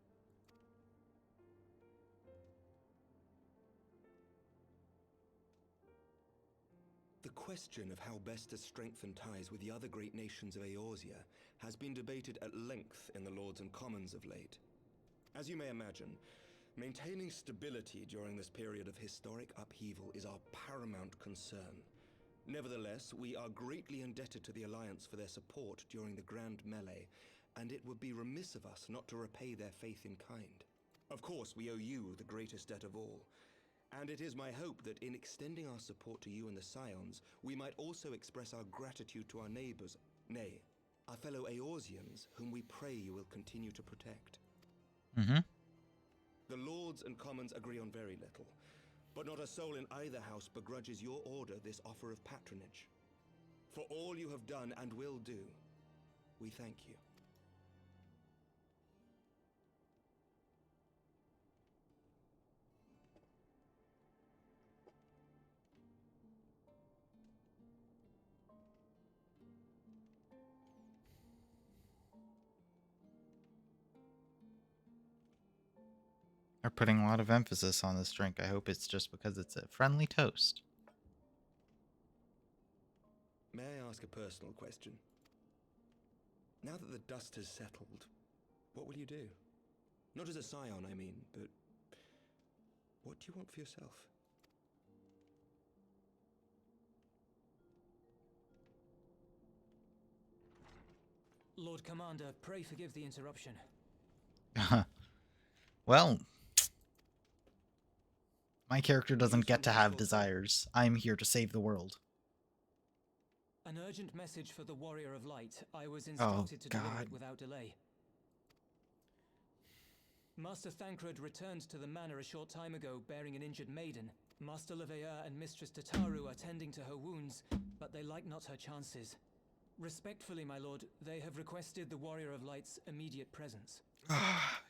The question of how best to strengthen ties with the other great nations of Eorzea has been debated at length in the Lords and Commons of late. As you may imagine, maintaining stability during this period of historic upheaval is our paramount concern. Nevertheless, we are greatly indebted to the Alliance for their support during the Grand Melee, and it would be remiss of us not to repay their faith in kind. Of course, we owe you the greatest debt of all. And it is my hope that in extending our support to you and the Scions, we might also express our gratitude to our neighbors, nay, our fellow Eorzeans, whom we pray you will continue to protect. Mm-hmm. The Lords and Commons agree on very little, but not a soul in either house begrudges your order this offer of patronage. For all you have done and will do, we thank you. They're putting a lot of emphasis on this drink. I hope it's just because it's a friendly toast. May I ask a personal question? Now that the dust has settled, what will you do? Not as a scion, I mean, but what do you want for yourself? Lord Commander, pray forgive the interruption. Well, my character doesn't get to have desires. I'm here to save the world. An urgent message for the Warrior of Light. I was instructed to deliver it without delay. Master Thancred returned to the manor a short time ago bearing an injured maiden. Master Leveilleur and Mistress Tataru are tending to her wounds, but they like not her chances. Respectfully, my lord, they have requested the Warrior of Light's immediate presence.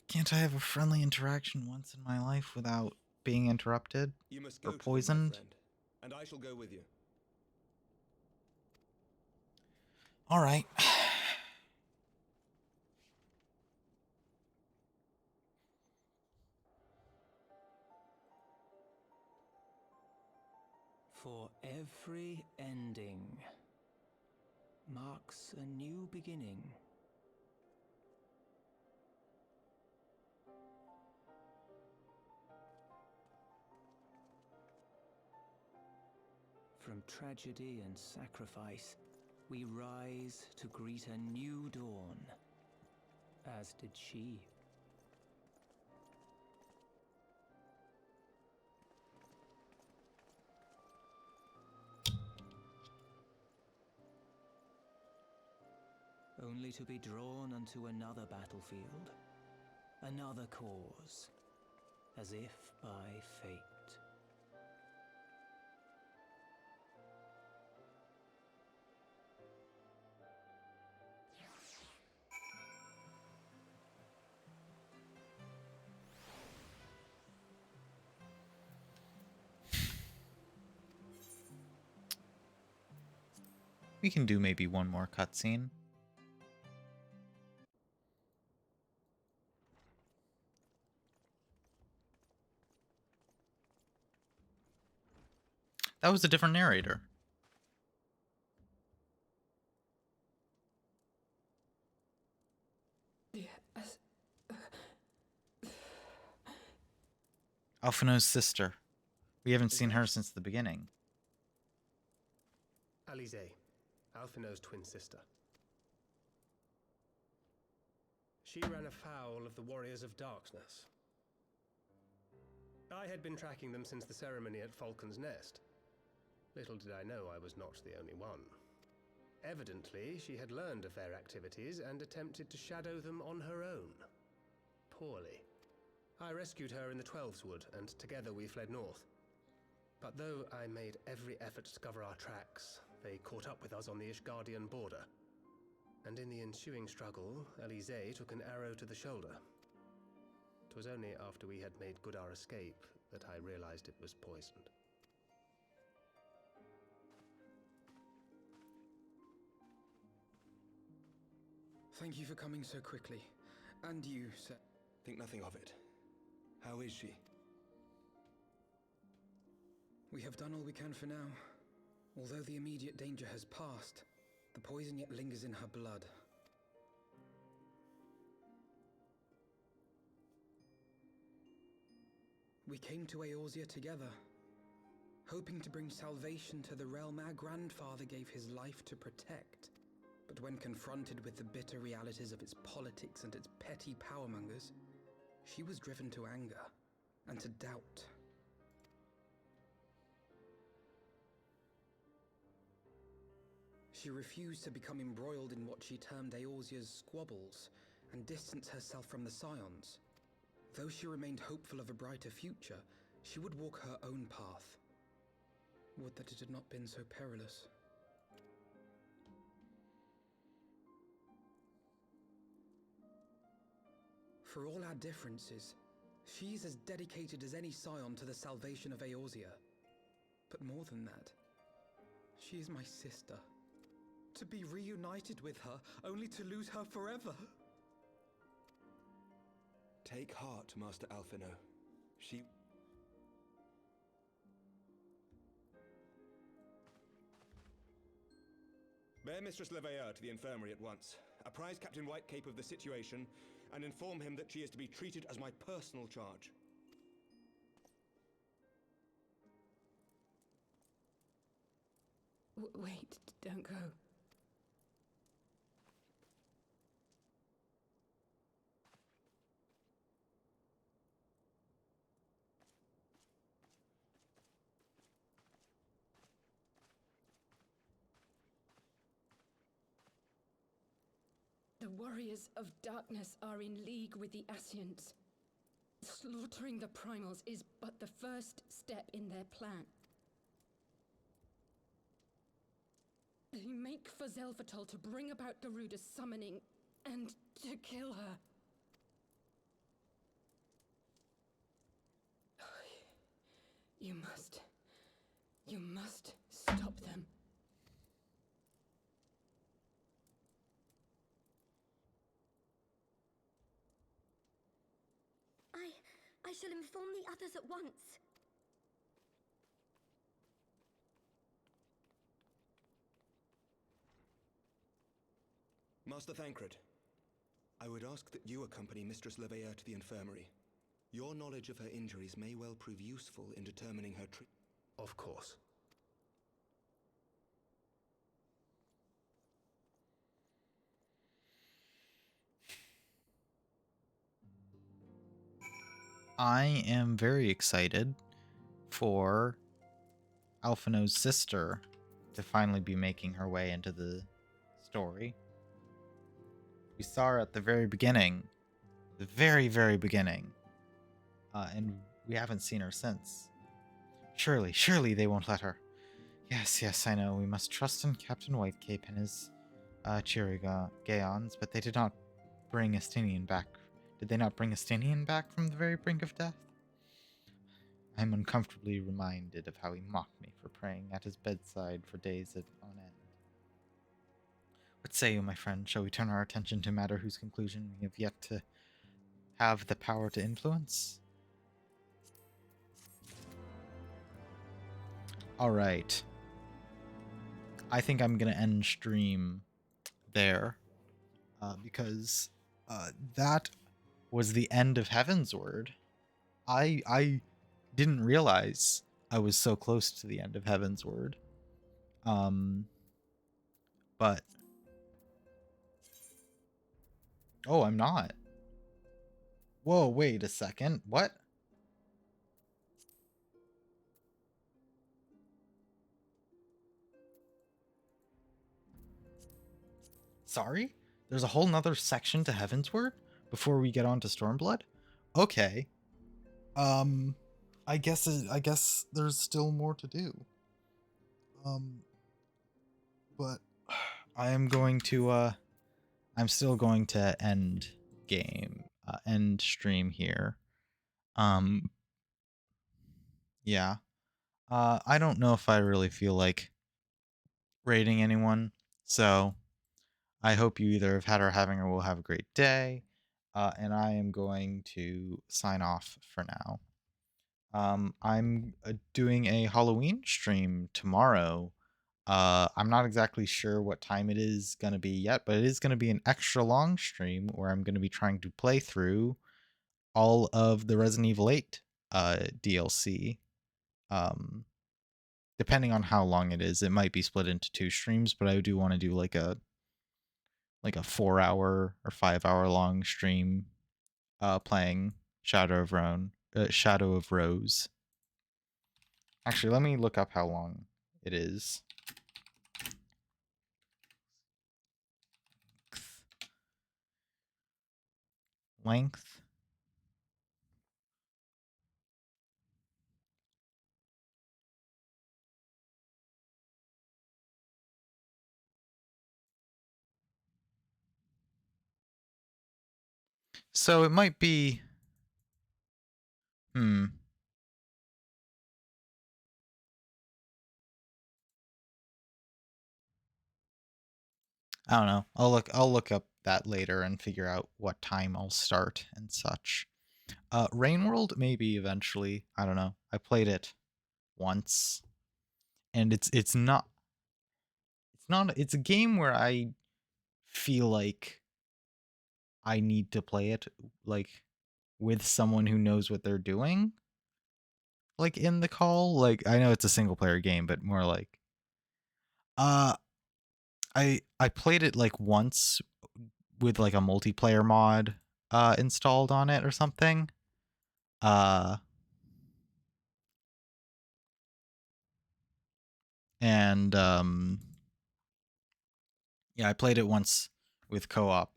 Can't I have a friendly interaction once in my life without being interrupted You must or go to them, my poisoned? friend, and I shall go with you. All right. For every ending marks a new beginning. From tragedy and sacrifice, we rise to greet a new dawn, as did she. Only to be drawn unto another battlefield, another cause, as if by fate. We can do maybe one more cutscene. That was a different narrator. Alphino's sister. We haven't seen her since the beginning. Alize, Alphino's twin sister. She ran afoul of the Warriors of Darkness. I had been tracking them since the ceremony at Falcon's Nest. Little did I know I was not the only one. Evidently, she had learned of their activities and attempted to shadow them on her own. Poorly. I rescued her in the Twelveswood, and together we fled north. But though I made every effort to cover our tracks, they caught up with us on the Ishgardian border. And in the ensuing struggle, Alize took an arrow to the shoulder. It was only after we had made good our escape that I realized it was poisoned. Thank you for coming so quickly. And you, sir. Think nothing of it. How is she? We have done all we can for now. Although the immediate danger has passed, the poison yet lingers in her blood. We came to Eorzea together, hoping to bring salvation to the realm our grandfather gave his life to protect. But when confronted with the bitter realities of its politics and its petty powermongers, she was driven to anger and to doubt. She refused to become embroiled in what she termed Eorzea's squabbles and distance herself from the Scions. Though she remained hopeful of a brighter future, she would walk her own path. Would that it had not been so perilous. For all our differences, she's as dedicated as any Scion to the salvation of Eorzea. But more than that, she is my sister. To be reunited with her, only to lose her forever. Take heart, Master Alphino. She... Bear Mistress Leveilleur to the infirmary at once. Apprise Captain Whitecape of the situation, and inform him that she is to be treated as my personal charge. Wait, don't go. The Warriors of Darkness are in league with the Ascients. Slaughtering the Primals is but the first step in their plan. They make for Zelvatol to bring about Garuda's summoning and to kill her. You must stop them. I shall inform the others at once. Master Thancred, I would ask that you accompany Mistress Leveilleur to the infirmary. Your knowledge of her injuries may well prove useful in determining her treatment. Of course. I am very excited for Alphino's sister to finally be making her way into the story. We saw her at the very beginning, the very, very beginning, and we haven't seen her since. Surely they won't let her. Yes, I know. We must trust in Captain Whitecape and his Chirigayons, but they did not bring Estinian back. Did they not bring Estinian back from the very brink of death? I am uncomfortably reminded of how he mocked me for praying at his bedside for days on end. What say you, my friend? Shall we turn our attention to a matter whose conclusion we have yet to have the power to influence? Alright. I think I'm going to end stream there. Because that was the end of Heavensward. I didn't realize I was so close to the end of Heavensward. But... Oh, I'm not. Whoa, wait a second. What? Sorry? There's a whole nother section to Heavensward before we get on to Stormblood? Okay. I guess there's still more to do. But I am going to I'm still going to end stream here. Yeah. I don't know if I really feel like rating anyone, so I hope you either have had or having or will have a great day. And I am going to sign off for now. I'm doing a Halloween stream tomorrow. I'm not exactly sure what time it is going to be yet, but it is going to be an extra long stream where I'm going to be trying to play through all of the Resident Evil 8 DLC. Depending on how long it is, it might be split into 2 streams, but I do want to do like a 4-hour or 5-hour long stream playing Shadow of Rose. Actually, let me look up how long it is. Length. So it might be... I don't know. I'll look up that later and figure out what time I'll start and such. Rainworld maybe eventually. I don't know. I played it once, and it's a game where I feel like I need to play it like with someone who knows what they're doing. Like in the call, like I know it's a single player game, but more like I played it like once with like a multiplayer mod installed on it or something. And yeah, I played it once with co-op.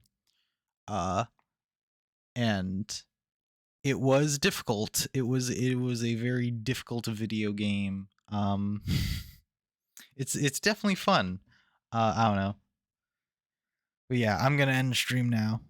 And it was difficult. It was a very difficult video game. It's definitely fun. I don't know. But yeah, I'm gonna end the stream now.